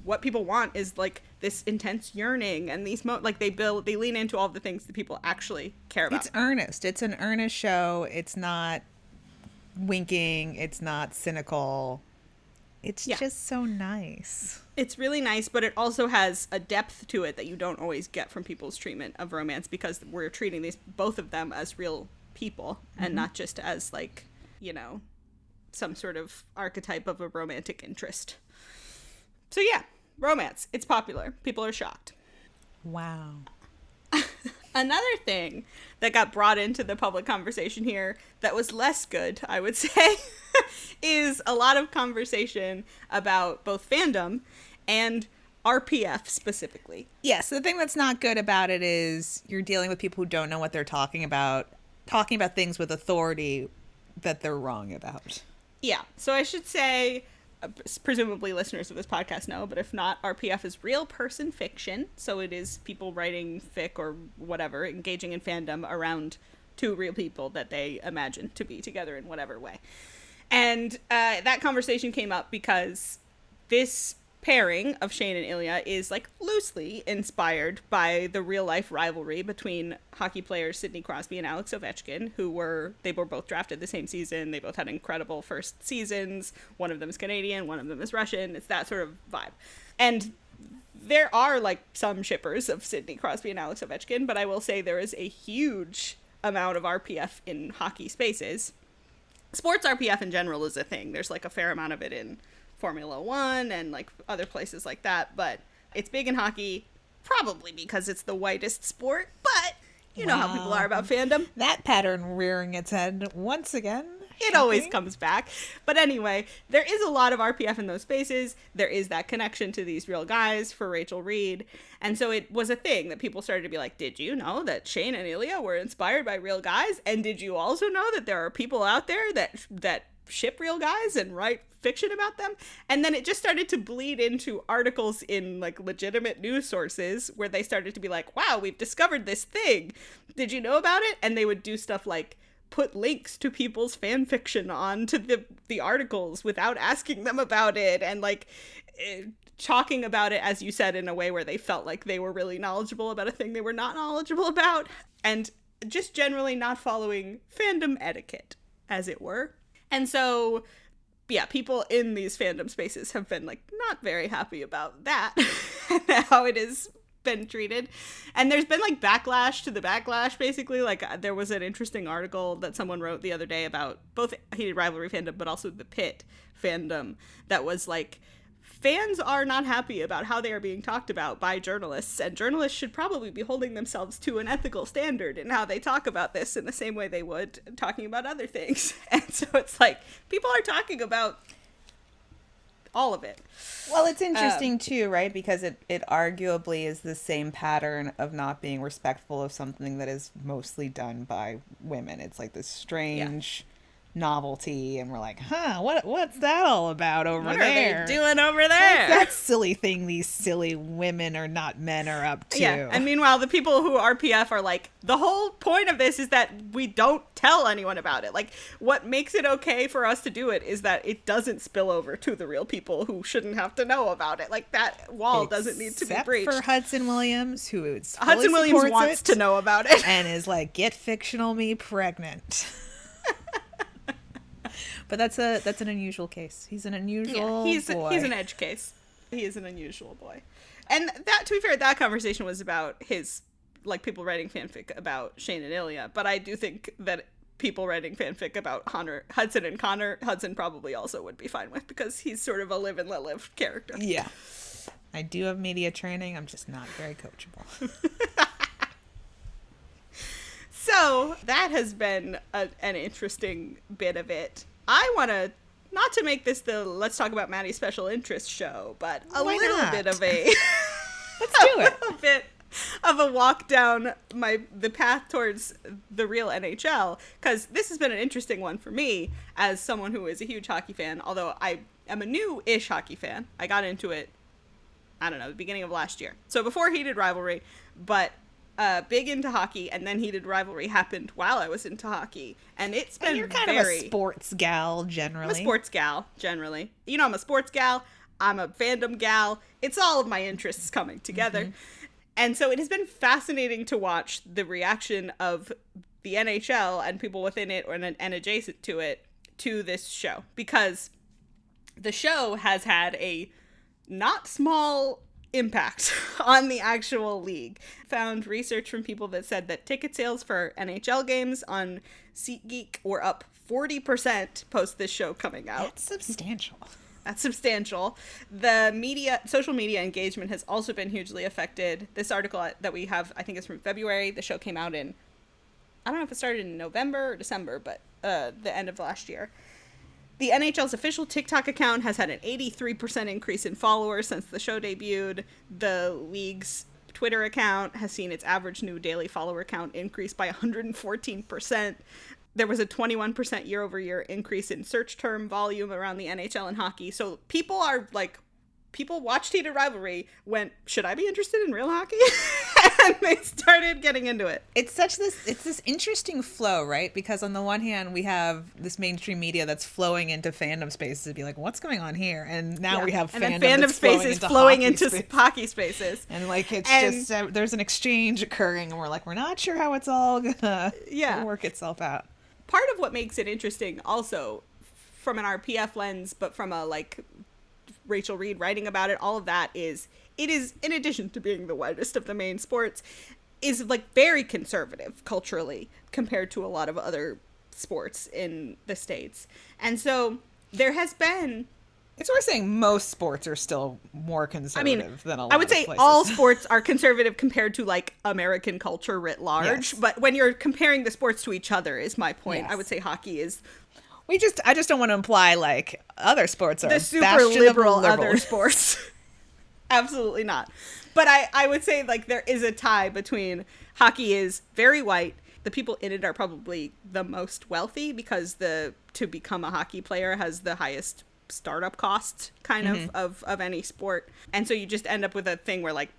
what people want is like this intense yearning and these they lean into all the things that people actually care about. It's earnest. It's an earnest show. It's not winking. It's not cynical. It's just so nice. It's really nice, but it also has a depth to it that you don't always get from people's treatment of romance, because we're treating both of them as real people and not just as like, you know, some sort of archetype of a romantic interest. So yeah, romance. It's popular. People are shocked. Wow. Another thing that got brought into the public conversation here that was less good, I would say, is a lot of conversation about both fandom and RPF specifically. Yes, the thing that's not good about it is you're dealing with people who don't know what they're talking about things with authority that they're wrong about. Yeah, so I should say, presumably listeners of this podcast know, but if not, RPF is real person fiction. So it is people writing fic or whatever, engaging in fandom around two real people that they imagine to be together in whatever way. And that conversation came up because this pairing of Shane and Ilya is like loosely inspired by the real life rivalry between hockey players Sidney Crosby and Alex Ovechkin, they were both drafted the same season. They both had incredible first seasons. One of them is Canadian, one of them is Russian. It's that sort of vibe. And there are like some shippers of Sidney Crosby and Alex Ovechkin, but I will say there is a huge amount of RPF in hockey spaces. Sports RPF in general is a thing. There's like a fair amount of it in Formula One and like other places like that, but it's big in hockey, probably because it's the whitest sport, but you know how people are about fandom. That pattern rearing its head once again. It always comes back. But anyway, there is a lot of RPF in those spaces. There is that connection to these real guys for Rachel Reed. And so it was a thing that people started to be like, did you know that Shane and Ilya were inspired by real guys? And did you also know that there are people out there that ship real guys and write fiction about them? And then it just started to bleed into articles in like legitimate news sources where they started to be like, wow, we've discovered this thing. Did you know about it? And they would do stuff like put links to people's fan fiction onto the articles without asking them about it, and like talking about it, as you said, in a way where they felt like they were really knowledgeable about a thing they were not knowledgeable about, and just generally not following fandom etiquette, as it were. And so, yeah, people in these fandom spaces have been like not very happy about that and how it is been treated. And there's been like backlash to the backlash, basically. Like there was an interesting article that someone wrote the other day about both Heated Rivalry fandom but also the Pit fandom that was like, fans are not happy about how they are being talked about by journalists, and journalists should probably be holding themselves to an ethical standard in how they talk about this in the same way they would talking about other things. And so it's like people are talking about all of it. Well, it's interesting too, right? Because it arguably is the same pattern of not being respectful of something that is mostly done by women. It's like this strange novelty, and we're like, what's that all about over there? What are they doing over there? What's that silly thing these silly women or not men are up to? Yeah, and meanwhile, the people who RPF are like, the whole point of this is that we don't tell anyone about it. Like, what makes it okay for us to do it is that it doesn't spill over to the real people who shouldn't have to know about it. Like, that wall doesn't need to be breached. Except for Hudson Williams, who is Hudson Williams wants to know about it. And is like, get fictional me pregnant. But that's an unusual case. He's an unusual boy. He's an edge case. He is an unusual boy. And that, to be fair, that conversation was about his, like, people writing fanfic about Shane and Ilya. But I do think that people writing fanfic about Hudson and Connor, Hudson probably also would be fine with, because he's sort of a live and let live character. Yeah. I do have media training. I'm just not very coachable. So that has been an interesting bit of it. I want to, not to make this the Let's Talk About Maddie's Special Interest show, but little bit of a... Let's do it. A bit of a walk down the path towards the real NHL, because this has been an interesting one for me as someone who is a huge hockey fan, although I am a new-ish hockey fan. I got into it, I don't know, the beginning of last year. So before Heated Rivalry, but... big into hockey, and then Heated Rivalry happened while I was into hockey, and it's been you're kind of a sports gal, generally. I'm a sports gal, generally. You know, I'm a sports gal, I'm a fandom gal, it's all of my interests coming together. Mm-hmm. And so it has been fascinating to watch the reaction of the NHL and people within it and adjacent to it to this show, because the show has had a not small impact on the actual league. Found research from people that said that ticket sales for NHL games on SeatGeek were up 40% post this show coming out. That's substantial. That's substantial. The social media engagement has also been hugely affected. This article that we have, I think, is from February. The show came out in, I don't know if it started in November or December, but the end of last year. The NHL's official TikTok account has had an 83% increase in followers since the show debuted. The league's Twitter account has seen its average new daily follower count increase by 114%. There was a 21% year-over-year increase in search term volume around the NHL and hockey. So people watched Heated Rivalry, went, should I be interested in real hockey? And they started getting into it. It's this interesting flow, right? Because on the one hand, we have this mainstream media that's flowing into fandom spaces to be like, what's going on here? And now we have fandom spaces flowing into hockey spaces. And like, just, there's an exchange occurring, and we're like, we're not sure how it's all gonna work itself out. Part of what makes it interesting also, from an RPF lens, but from a, like, Rachel Reed writing about it, all of that is, it is, in addition to being the widest of the main sports, is, like, very conservative culturally compared to a lot of other sports in the States. And so there has been... It's worth saying most sports are still more conservative than a lot of places. I would say all sports are conservative compared to, like, American culture writ large. Yes. But when you're comparing the sports to each other is my point. Yes. I would say hockey is... I just don't want to imply, like, other sports are the super liberal other sports. Absolutely not. But I would say, like, there is a tie between hockey is very white. The people in it are probably the most wealthy because to become a hockey player has the highest startup costs kind of any sport. And so you just end up with a thing where, like,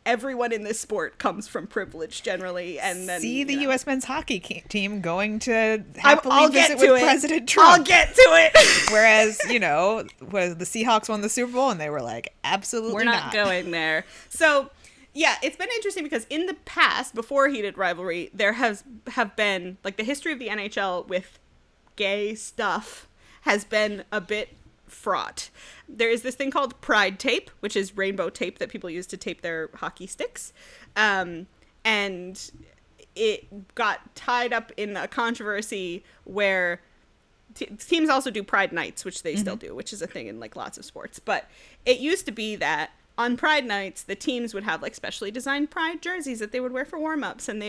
everyone in this sport comes from privilege generally, and then the U.S. men's hockey team going to happily visit with President Trump. I'll get to it. Whereas, the Seahawks won the Super Bowl, and they were like, absolutely we're not going there. So, yeah, it's been interesting because in the past, before Heated Rivalry, there have been, like, the history of the NHL with gay stuff has been a bit fraught. There is this thing called Pride tape, which is rainbow tape that people use to tape their hockey sticks. And it got tied up in a controversy where teams also do Pride nights, which they still do, which is a thing in, like, lots of sports. But it used to be that on Pride nights, the teams would have, like, specially designed Pride jerseys that they would wear for warm-ups, and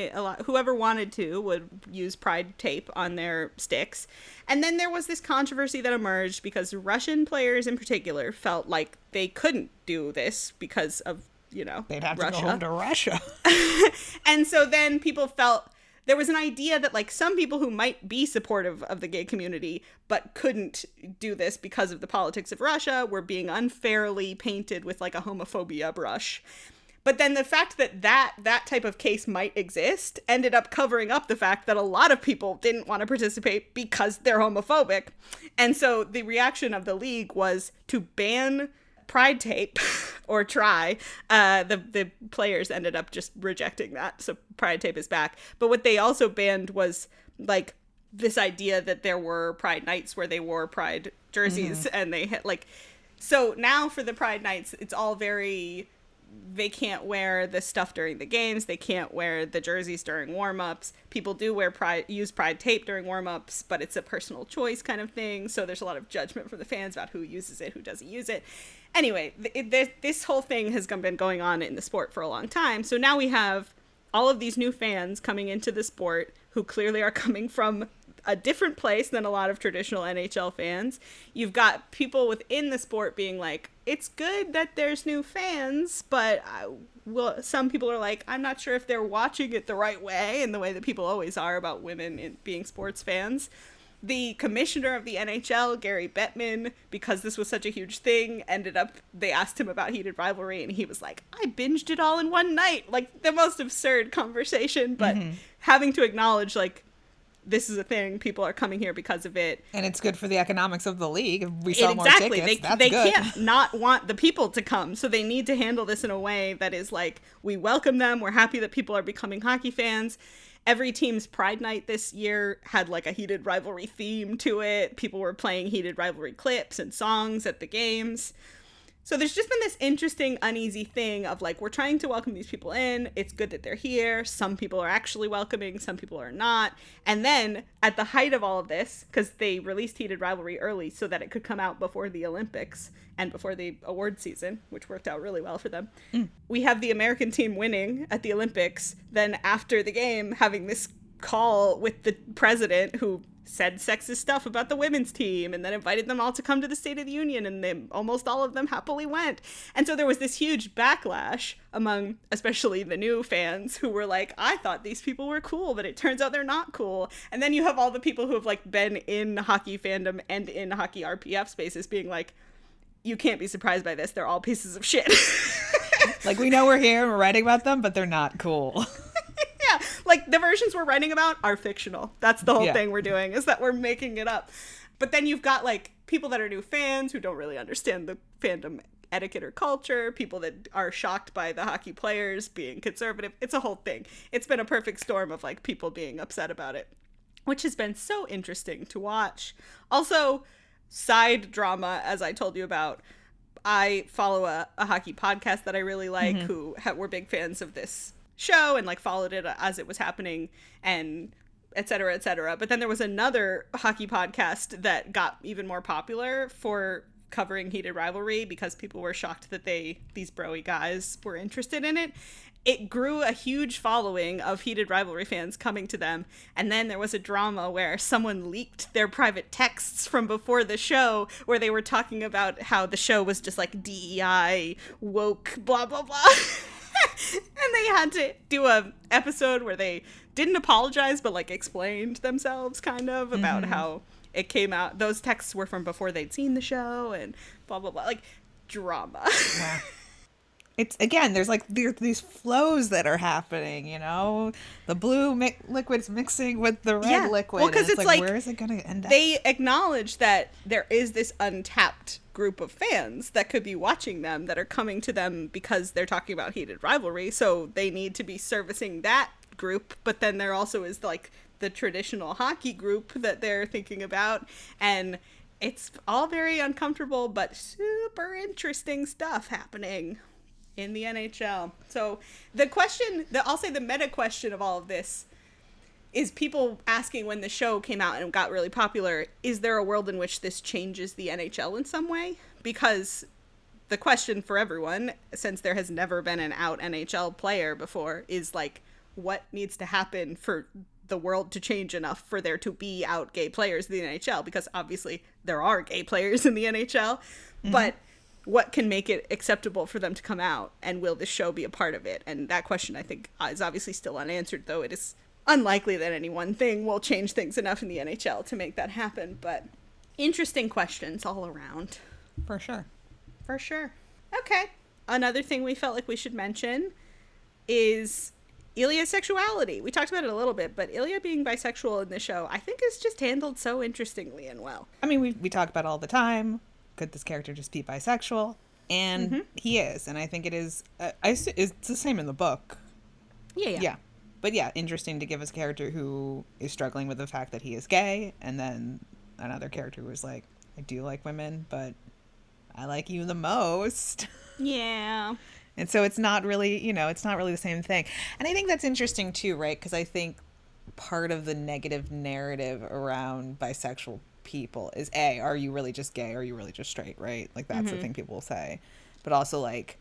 whoever wanted to would use Pride tape on their sticks. And then there was this controversy that emerged because Russian players in particular felt like they couldn't do this because of, they'd have to go home to Russia. And so then people felt there was an idea that, like, some people who might be supportive of the gay community but couldn't do this because of the politics of Russia were being unfairly painted with, like, a homophobia brush. But then the fact that type of case might exist ended up covering up the fact that a lot of people didn't want to participate because they're homophobic. And so the reaction of the league was to ban Pride tape or try. The players ended up just rejecting that, so Pride tape is back. But what they also banned was, like, this idea that there were Pride nights where they wore Pride jerseys and they had, like, so now for the Pride nights it's all very they can't wear the stuff during the games. They can't wear the jerseys during warm-ups. People do use Pride tape during warm-ups, but it's a personal choice kind of thing. So there's a lot of judgment from the fans about who uses it, who doesn't use it. Anyway, this whole thing has been going on in the sport for a long time. So now we have all of these new fans coming into the sport who clearly are coming from a different place than a lot of traditional NHL fans. You've got people within the sport being like, it's good that there's new fans, but some people are like, I'm not sure if they're watching it the right way, in the way that people always are about women being sports fans. The commissioner of the NHL, Gary Bettman, because this was such a huge thing, they asked him about Heated Rivalry, and he was like, I binged it all in one night. Like, the most absurd conversation, but having to acknowledge, like, this is a thing. People are coming here because of it. And it's good for the economics of the league. If we sell more tickets, that's they good. Can't not want the people to come. So they need to handle this in a way that is like, we welcome them. We're happy that people are becoming hockey fans. Every team's Pride Night this year had like a Heated Rivalry theme to it. People were playing Heated Rivalry clips and songs at the games. So there's just been this interesting, uneasy thing of like, we're trying to welcome these people in. It's good that they're here. Some people are actually welcoming. Some people are not. And then at the height of all of this, because they released Heated Rivalry early so that it could come out before the Olympics and before the award season, which worked out really well for them. We have the American team winning at the Olympics. Then after the game, having this call with the president who said sexist stuff about the women's team and then invited them all to come to the State of the Union, and almost all of them happily went. And so there was this huge backlash among especially the new fans who were like, I thought these people were cool, but it turns out they're not cool. And then you have all the people who have like been in hockey fandom and in hockey RPF spaces being like, you can't be surprised by this. They're all pieces of shit. Like, we know we're here and we're writing about them, but they're not cool. Yeah, like the versions we're writing about are fictional. That's the whole thing we're doing, is that we're making it up. But then you've got like people that are new fans who don't really understand the fandom etiquette or culture, people that are shocked by the hockey players being conservative. It's a whole thing. It's been a perfect storm of like people being upset about it, which has been so interesting to watch. Also, side drama, as I told you about, I follow a hockey podcast that I really like, who were big fans of this show and like followed it as it was happening and et cetera, et cetera. But then there was another hockey podcast that got even more popular for covering Heated Rivalry because people were shocked that these bro-y guys were interested in it. It grew a huge following of Heated Rivalry fans coming to them. And then there was a drama where someone leaked their private texts from before the show where they were talking about how the show was just like DEI, woke, blah, blah, blah. And they had to do a episode where they didn't apologize, but like explained themselves kind of about how it came out. Those texts were from before they'd seen the show and blah, blah, blah. Like, drama. Yeah. It's, again, there's these flows that are happening, you know? The blue liquid's mixing with the red liquid. Well, because it's like, where is it going to end up? They acknowledge that there is this untapped group of fans that could be watching them, that are coming to them because they're talking about Heated Rivalry, so they need to be servicing that group. But then there also is like the traditional hockey group that they're thinking about, and it's all very uncomfortable but super interesting stuff happening in the NHL. So the question, I'll say the meta question of all of this is people asking when the show came out and got really popular, is there a world in which this changes the NHL in some way? Because the question for everyone, since there has never been an out NHL player before, is like, what needs to happen for the world to change enough for there to be out gay players in the NHL? Because obviously there are gay players in the NHL, but what can make it acceptable for them to come out, and will this show be a part of it? And that question, I think, is obviously still unanswered, though it is unlikely that any one thing will change things enough in the NHL to make that happen. But interesting questions all around. For sure. For sure. Okay. Another thing we felt like we should mention is Ilya's sexuality. We talked about it a little bit, but Ilya being bisexual in the show, I think, is just handled so interestingly and well. I mean, we talk about it all the time. Could this character just be bisexual? And he is. And I think it is. It's the same in the book. Yeah. But yeah, interesting to give us a character who is struggling with the fact that he is gay, and then another character who is like, I do like women, but I like you the most. Yeah. And so it's not really, it's not really the same thing. And I think that's interesting too, right? Because I think part of the negative narrative around bisexual people is are you really just gay? Or are you really just straight, right? Like that's the thing people will say. But also like,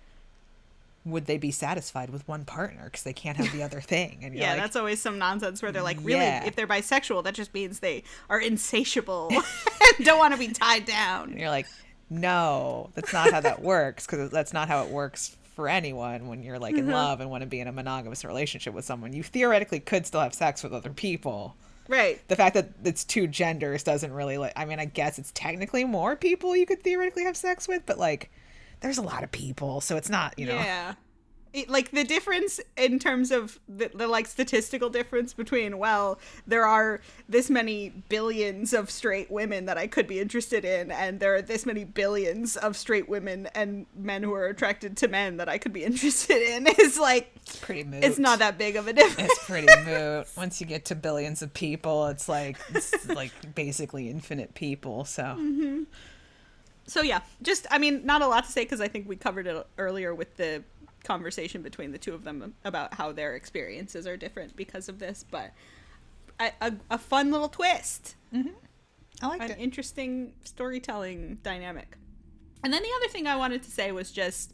would they be satisfied with one partner because they can't have the other thing? And you're that's always some nonsense where they're like, really, if they're bisexual, that just means they are insatiable and don't want to be tied down. And you're like, no, that's not how that works, because that's not how it works for anyone when you're like in love and want to be in a monogamous relationship with someone. You theoretically could still have sex with other people. Right. The fact that it's two genders doesn't really I guess it's technically more people you could theoretically have sex with, but like there's a lot of people, so it's not, Yeah. Like the difference in terms of the like statistical difference between, well, there are this many billions of straight women that I could be interested in, and there are this many billions of straight women and men who are attracted to men that I could be interested in, is like, it's pretty moot. It's not that big of a difference. It's pretty moot. Once you get to billions of people, it's like basically infinite people. So So yeah, just, not a lot to say because I think we covered it earlier with the conversation between the two of them about how their experiences are different because of this, but a fun little twist. I liked it. An interesting storytelling dynamic. And then the other thing I wanted to say was just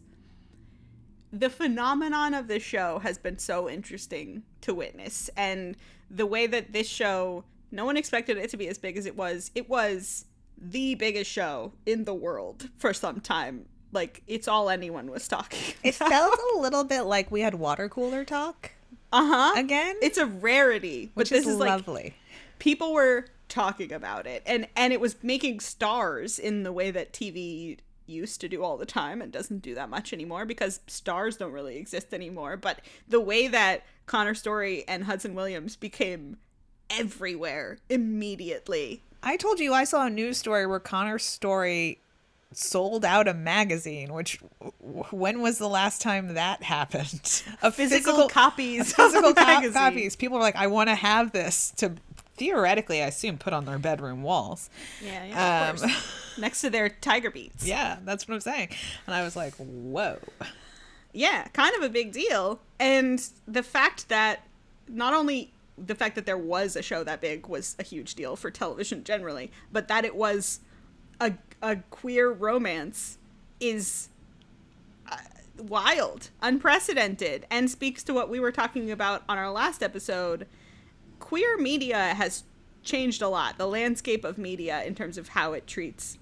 the phenomenon of this show has been so interesting to witness, and the way that this show, no one expected it to be as big as it was the biggest show in the world for some time. Like, it's all anyone was talking about. It felt a little bit like we had water cooler talk. Again. It's a rarity. Which but this is lovely. Like, people were talking about it. And it was making stars in the way that TV used to do all the time and doesn't do that much anymore because stars don't really exist anymore. But the way that Connor Story and Hudson Williams became everywhere immediately. I told you I saw a news story where Connor Story sold out a magazine, which when was the last time that happened? Physical copies. Physical copies. People were like, I want to have this to theoretically, I assume, put on their bedroom walls. Yeah, of course. Next to their Tiger Beats. Yeah, that's what I'm saying. And I was like, whoa. Yeah, kind of a big deal. And the fact that not only the fact that there was a show that big was a huge deal for television generally, but that it was a queer romance is wild, unprecedented, and speaks to what we were talking about on our last episode. Queer media has changed a lot. The landscape of media in terms of how it treats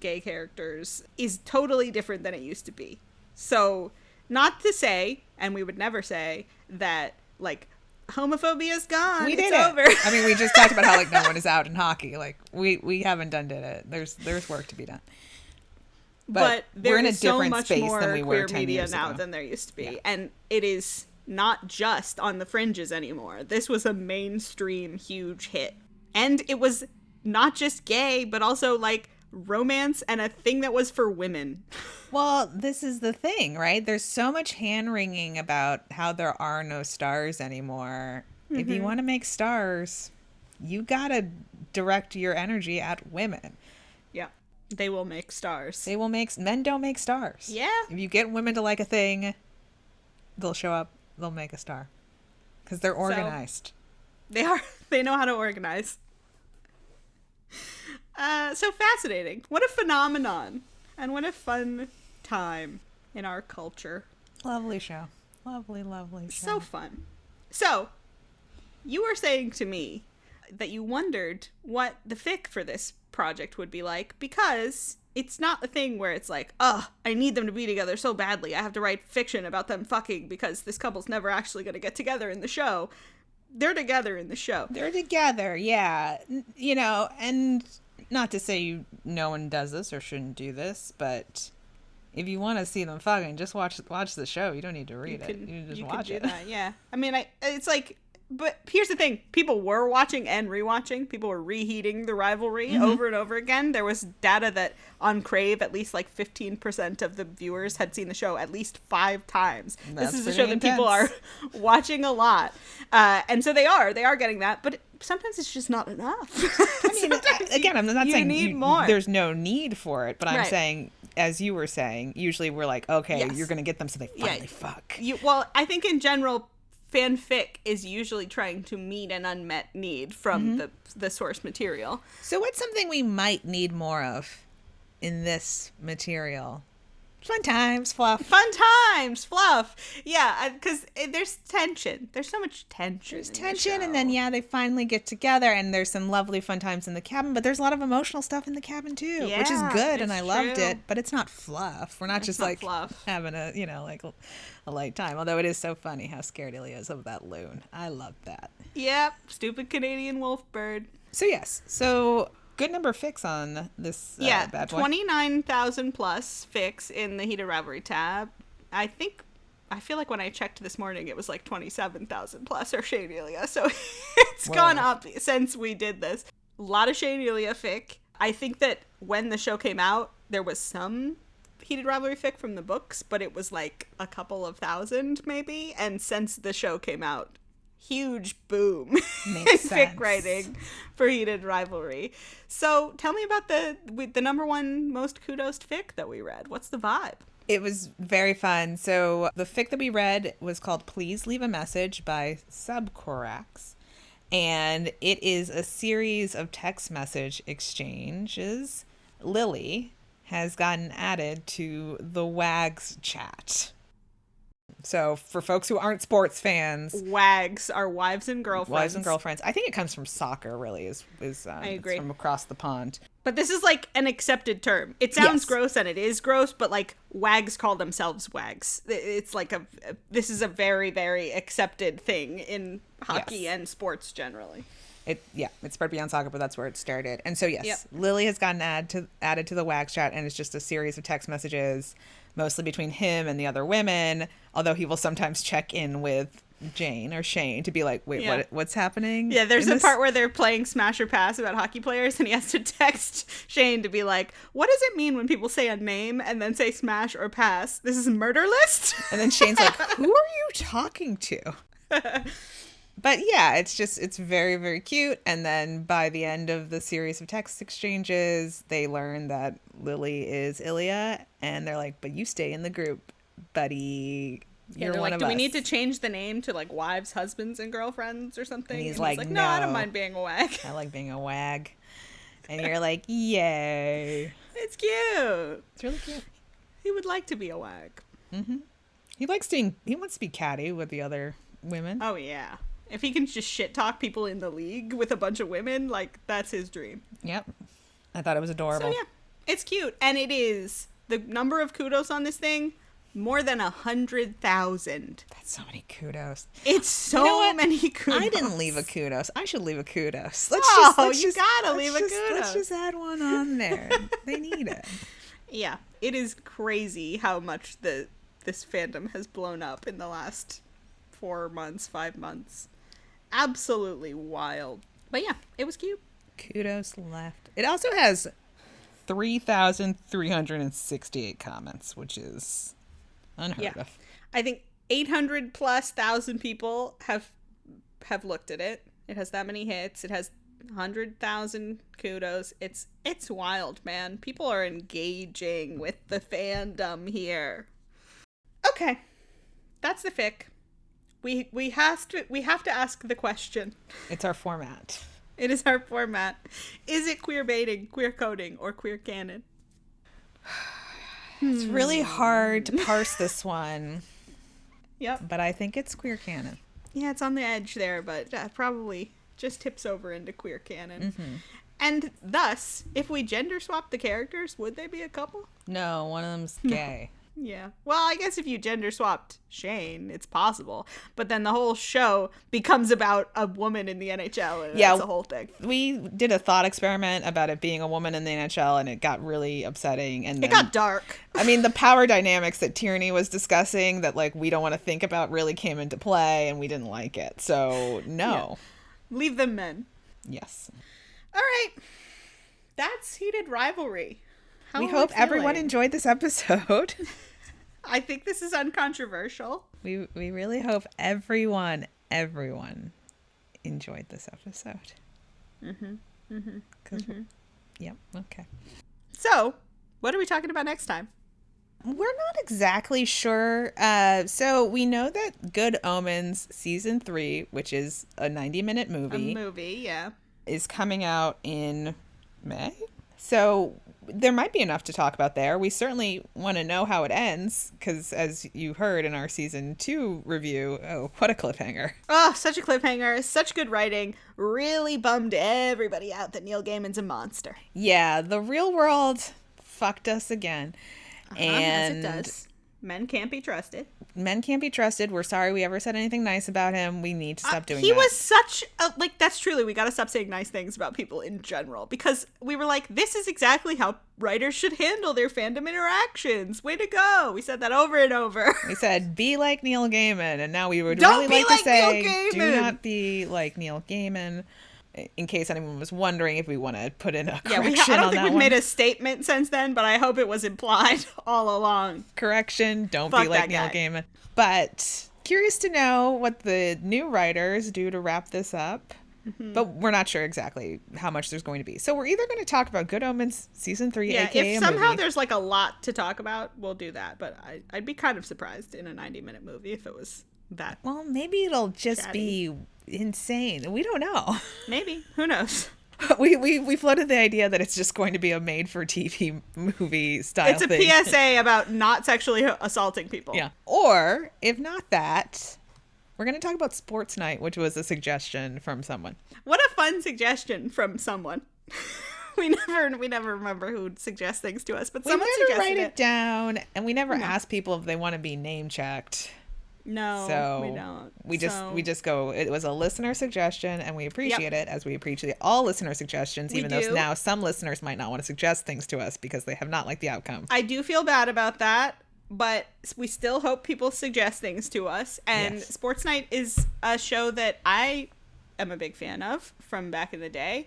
gay characters is totally different than it used to be. So, not to say, and we would never say, that, like, homophobia is gone. It's over. I mean, we just talked about how like no one is out in hockey. Like we haven't did it. There's work to be done. But we're in a so different much space more than we were queer 10 media years now ago. than there used to be, Yeah. and it is not just on the fringes anymore. This was a mainstream huge hit, and it was not just gay, but also like romance and a thing that was for women. Well, this is the thing, right? There's so much hand-wringing about how there are no stars anymore. Mm-hmm. If you want to make stars, you gotta direct your energy at women. Yeah, they will make stars. Men don't make stars. Yeah. If you get women to like a thing, they'll show up, they'll make a star. Because they're organized. They know how to organize. So fascinating. What a phenomenon. And what a fun time in our culture. Lovely show. Lovely show. So fun. So, you were saying to me that you wondered what the fic for this project would be like, because it's not a thing where it's like, oh, I need them to be together so badly. I have to write fiction about them fucking because this couple's never actually going to get together in the show. They're together in the show. They're together, yeah. You know, and not to say no one does this or shouldn't do this, but if you want to see them fucking, just watch the show. You don't need to read it. You just watch it. That, yeah. I mean, it's like, but here's the thing. People were watching and rewatching. People were reheating the rivalry over and over again. There was data that on Crave, at least like 15% of the viewers had seen the show at least 5 times. That's this is a show that people are watching a lot. And so they are getting that, but sometimes it's just not enough. I mean, again, I'm not saying need more. There's no need for it, but I'm saying as you were saying, usually we're like, okay, Yes. you're going to get them so they finally fuck. Well, I think in general, fanfic is usually trying to meet an unmet need from the source material. So what's something we might need more of in this material? Fun times, fluff. Fun times, fluff. Yeah, because there's tension. There's so much tension. There's tension, and then, they finally get together, and there's some lovely fun times in the cabin, but there's a lot of emotional stuff in the cabin, too, which is good, and I loved it, but it's not fluff. We're not just, like, fluff. Having a, like, a light time, although it is so funny how scared Ilya is of that loon. I love that. Yep, stupid Canadian wolf bird. So, yes, good number of fics on this bad boy. 29,000 plus fics in the Heated Rivalry tab. I feel like when I checked this morning, it was like 27,000 plus or Shane Ilya. So it's gone up since we did this. A lot of Shane Ilya fic. I think that when the show came out, there was some Heated Rivalry fic from the books, but it was like a couple of thousand maybe. And since the show came out, huge boom in fic writing for Heated Rivalry. So tell me about the number one most kudos fic that we read. What's the vibe? It was very fun. So the fic that we read was called Please Leave a Message by Subcorax. And it is a series of text message exchanges. Lily has gotten added to the WAGs chat. So for folks who aren't sports fans, WAGs are wives and girlfriends. Wives and girlfriends. I think it comes from soccer, really, I agree. It's from across the pond. But this is like an accepted term. It sounds gross, and it is gross, but like WAGs call themselves WAGs. It's like this is a very, very accepted thing in hockey and sports generally. It's spread beyond soccer, but that's where it started. And so, Lily has gotten added to the WAGs chat, and it's just a series of text messages, mostly between him and the other women, although he will sometimes check in with Jane or Shane to be like, wait, what's happening? Yeah, there's a part where they're playing Smash or Pass about hockey players, and he has to text Shane to be like, what does it mean when people say a name and then say Smash or Pass? This is Murder List? And then Shane's like, who are you talking to? But it's very, very cute. And then by the end of the series of text exchanges, they learn that Lily is Ilya, and they're like, but you stay in the group, buddy. You're one of us. Do we need to change the name to like wives, husbands, and girlfriends or something? And he's like, no, I don't mind being a WAG. I like being a WAG. And you're like, yay. It's cute. It's really cute. He would like to be a WAG. Mm-hmm. He wants to be catty with the other women. Oh, yeah. If he can just shit talk people in the league with a bunch of women, like, that's his dream. Yep. I thought it was adorable. So, it's cute. And it is. The number of kudos on this thing, more than 100,000. That's so many kudos. It's so many kudos. I didn't leave a kudos. I should leave a kudos. You gotta leave a kudos. Let's just add one on there. They need it. Yeah. It is crazy how much this fandom has blown up in the last 4 months, 5 months. Absolutely wild. But yeah, it was cute. Kudos left. It also has 3,368 comments, which is unheard of. I think 800 plus thousand people have looked at it. It has that many hits. It has 100,000 kudos. It's wild, man. People are engaging with the fandom here. Okay. That's the fic. We have to ask the question. It's our format. It is our format. Is it queer baiting, queer coding, or queer canon? It's really hard to parse this one. Yep. But I think it's queer canon. Yeah, it's on the edge there, but probably just tips over into queer canon. Mm-hmm. And thus, if we gender swap the characters, would they be a couple? No, one of them's gay. Yeah. Well, I guess if you gender swapped Shane, it's possible. But then the whole show becomes about a woman in the NHL, and that's the whole thing. We did a thought experiment about it being a woman in the NHL, and it got really upsetting. And it got dark. I mean, the power dynamics that Tierney was discussing that, like, we don't want to think about really came into play, and we didn't like it. So, no. Yeah. Leave them men. Yes. All right. That's Heated Rivalry. We hope everyone enjoyed this episode. I think this is uncontroversial. We really hope everyone enjoyed this episode. Mm-hmm. Mm-hmm. Yep. Okay. So, What are we talking about next time? We're not exactly sure. So we know that Good Omens Season 3, which is a 90-minute movie. Is coming out in May. So there might be enough to talk about there. We certainly want to know how it ends, because as you heard in our Season 2 review, oh, what a cliffhanger. Oh, such a cliffhanger. Such good writing. Really bummed everybody out that Neil Gaiman's a monster. Yeah, the real world fucked us again. And as it does. Men can't be trusted. Men can't be trusted. We're sorry we ever said anything nice about him. We need to stop doing that. He was such a, that's truly, we gotta stop saying nice things about people in general, because we were like, this is exactly how writers should handle their fandom interactions. Way to go. We said that over and over. We said, be like Neil Gaiman. And now we would really like to say, do not be like Neil Gaiman. In case anyone was wondering if we want to put in a correction. I don't think we've made a statement since then, but I hope it was implied all along. Correction, don't be like Neil Gaiman. But curious to know what the new writers do to wrap this up. Mm-hmm. But we're not sure exactly how much there's going to be. So we're either going to talk about Good Omens Season 3, aka if somehow there's like a lot to talk about, we'll do that. But I'd be kind of surprised in a 90-minute movie if it was that. Well, maybe it'll just be insane. We don't know. Maybe. Who knows? We floated the idea that it's just going to be a made-for-TV movie style thing. It's a PSA about not sexually assaulting people. Yeah. Or, if not that, we're going to talk about Sports Night, which was a suggestion from someone. What a fun suggestion from someone. We never remember who suggests things to us, but someone suggested it. We never write it down, and we never ask people if they want to be name-checked. No, so we don't. We just go, it was a listener suggestion, and we appreciate it, as we appreciate all listener suggestions, even though now some listeners might not want to suggest things to us because they have not liked the outcome. I do feel bad about that, but we still hope people suggest things to us. And Sports Night is a show that I am a big fan of from back in the day.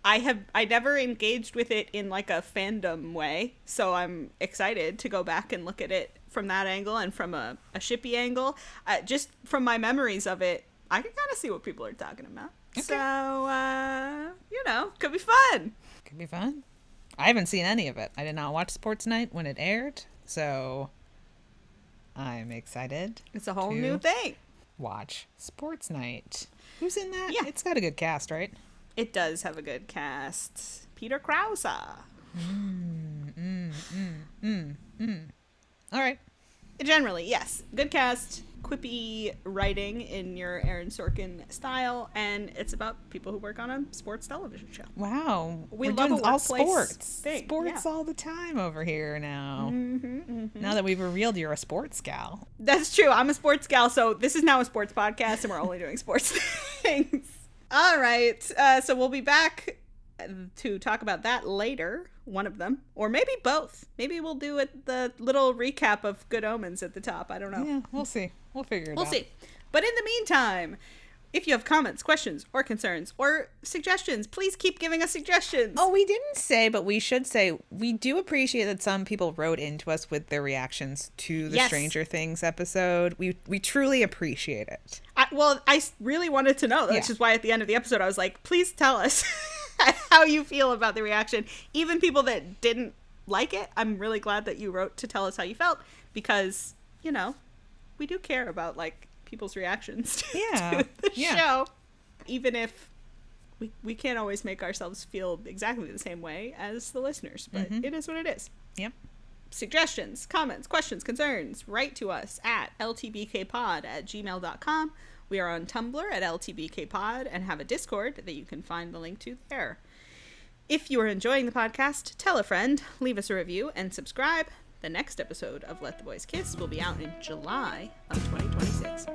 I never engaged with it in like a fandom way, so I'm excited to go back and look at it from that angle and from a shippy angle. Just from my memories of it, I can kind of see what people are talking about. Okay. So, could be fun. Could be fun. I haven't seen any of it. I did not watch Sports Night when it aired, so I'm excited. It's a whole new thing. Watch Sports Night. Who's in that? Yeah. It's got a good cast, right? It does have a good cast. Peter Krause. All right. Generally, yes. Good cast, quippy writing in your Aaron Sorkin style, and it's about people who work on a sports television show. Wow. We're doing all sports. Sports all the time over here now. Now that we've revealed you're a sports gal. That's true. I'm a sports gal, so this is now a sports podcast, and we're only doing sports things. All right. So we'll be back to talk about that later. One of them, or maybe both. Maybe we'll do the little recap of Good Omens at the top. I don't know. Yeah, we'll see. We'll figure it out. We'll see. But in the meantime, if you have comments, questions, or concerns, or suggestions, please keep giving us suggestions. Oh, we didn't say, but we should say, we do appreciate that some people wrote into us with their reactions to the Stranger Things episode. We truly appreciate it. I really wanted to know, which is why at the end of the episode I was like, please tell us how you feel about the reaction. Even people that didn't like it, I'm really glad that you wrote to tell us how you felt, because, we do care about, like, people's reactions to the show. Even if we can't always make ourselves feel exactly the same way as the listeners, but it is what it is. Yep. Suggestions, comments, questions, concerns, write to us at ltbkpod@gmail.com. We are on Tumblr at ltbkpod and have a Discord that you can find the link to there. If you are enjoying the podcast, tell a friend, leave us a review, and subscribe. The next episode of Let the Boys Kiss will be out in July of 2026.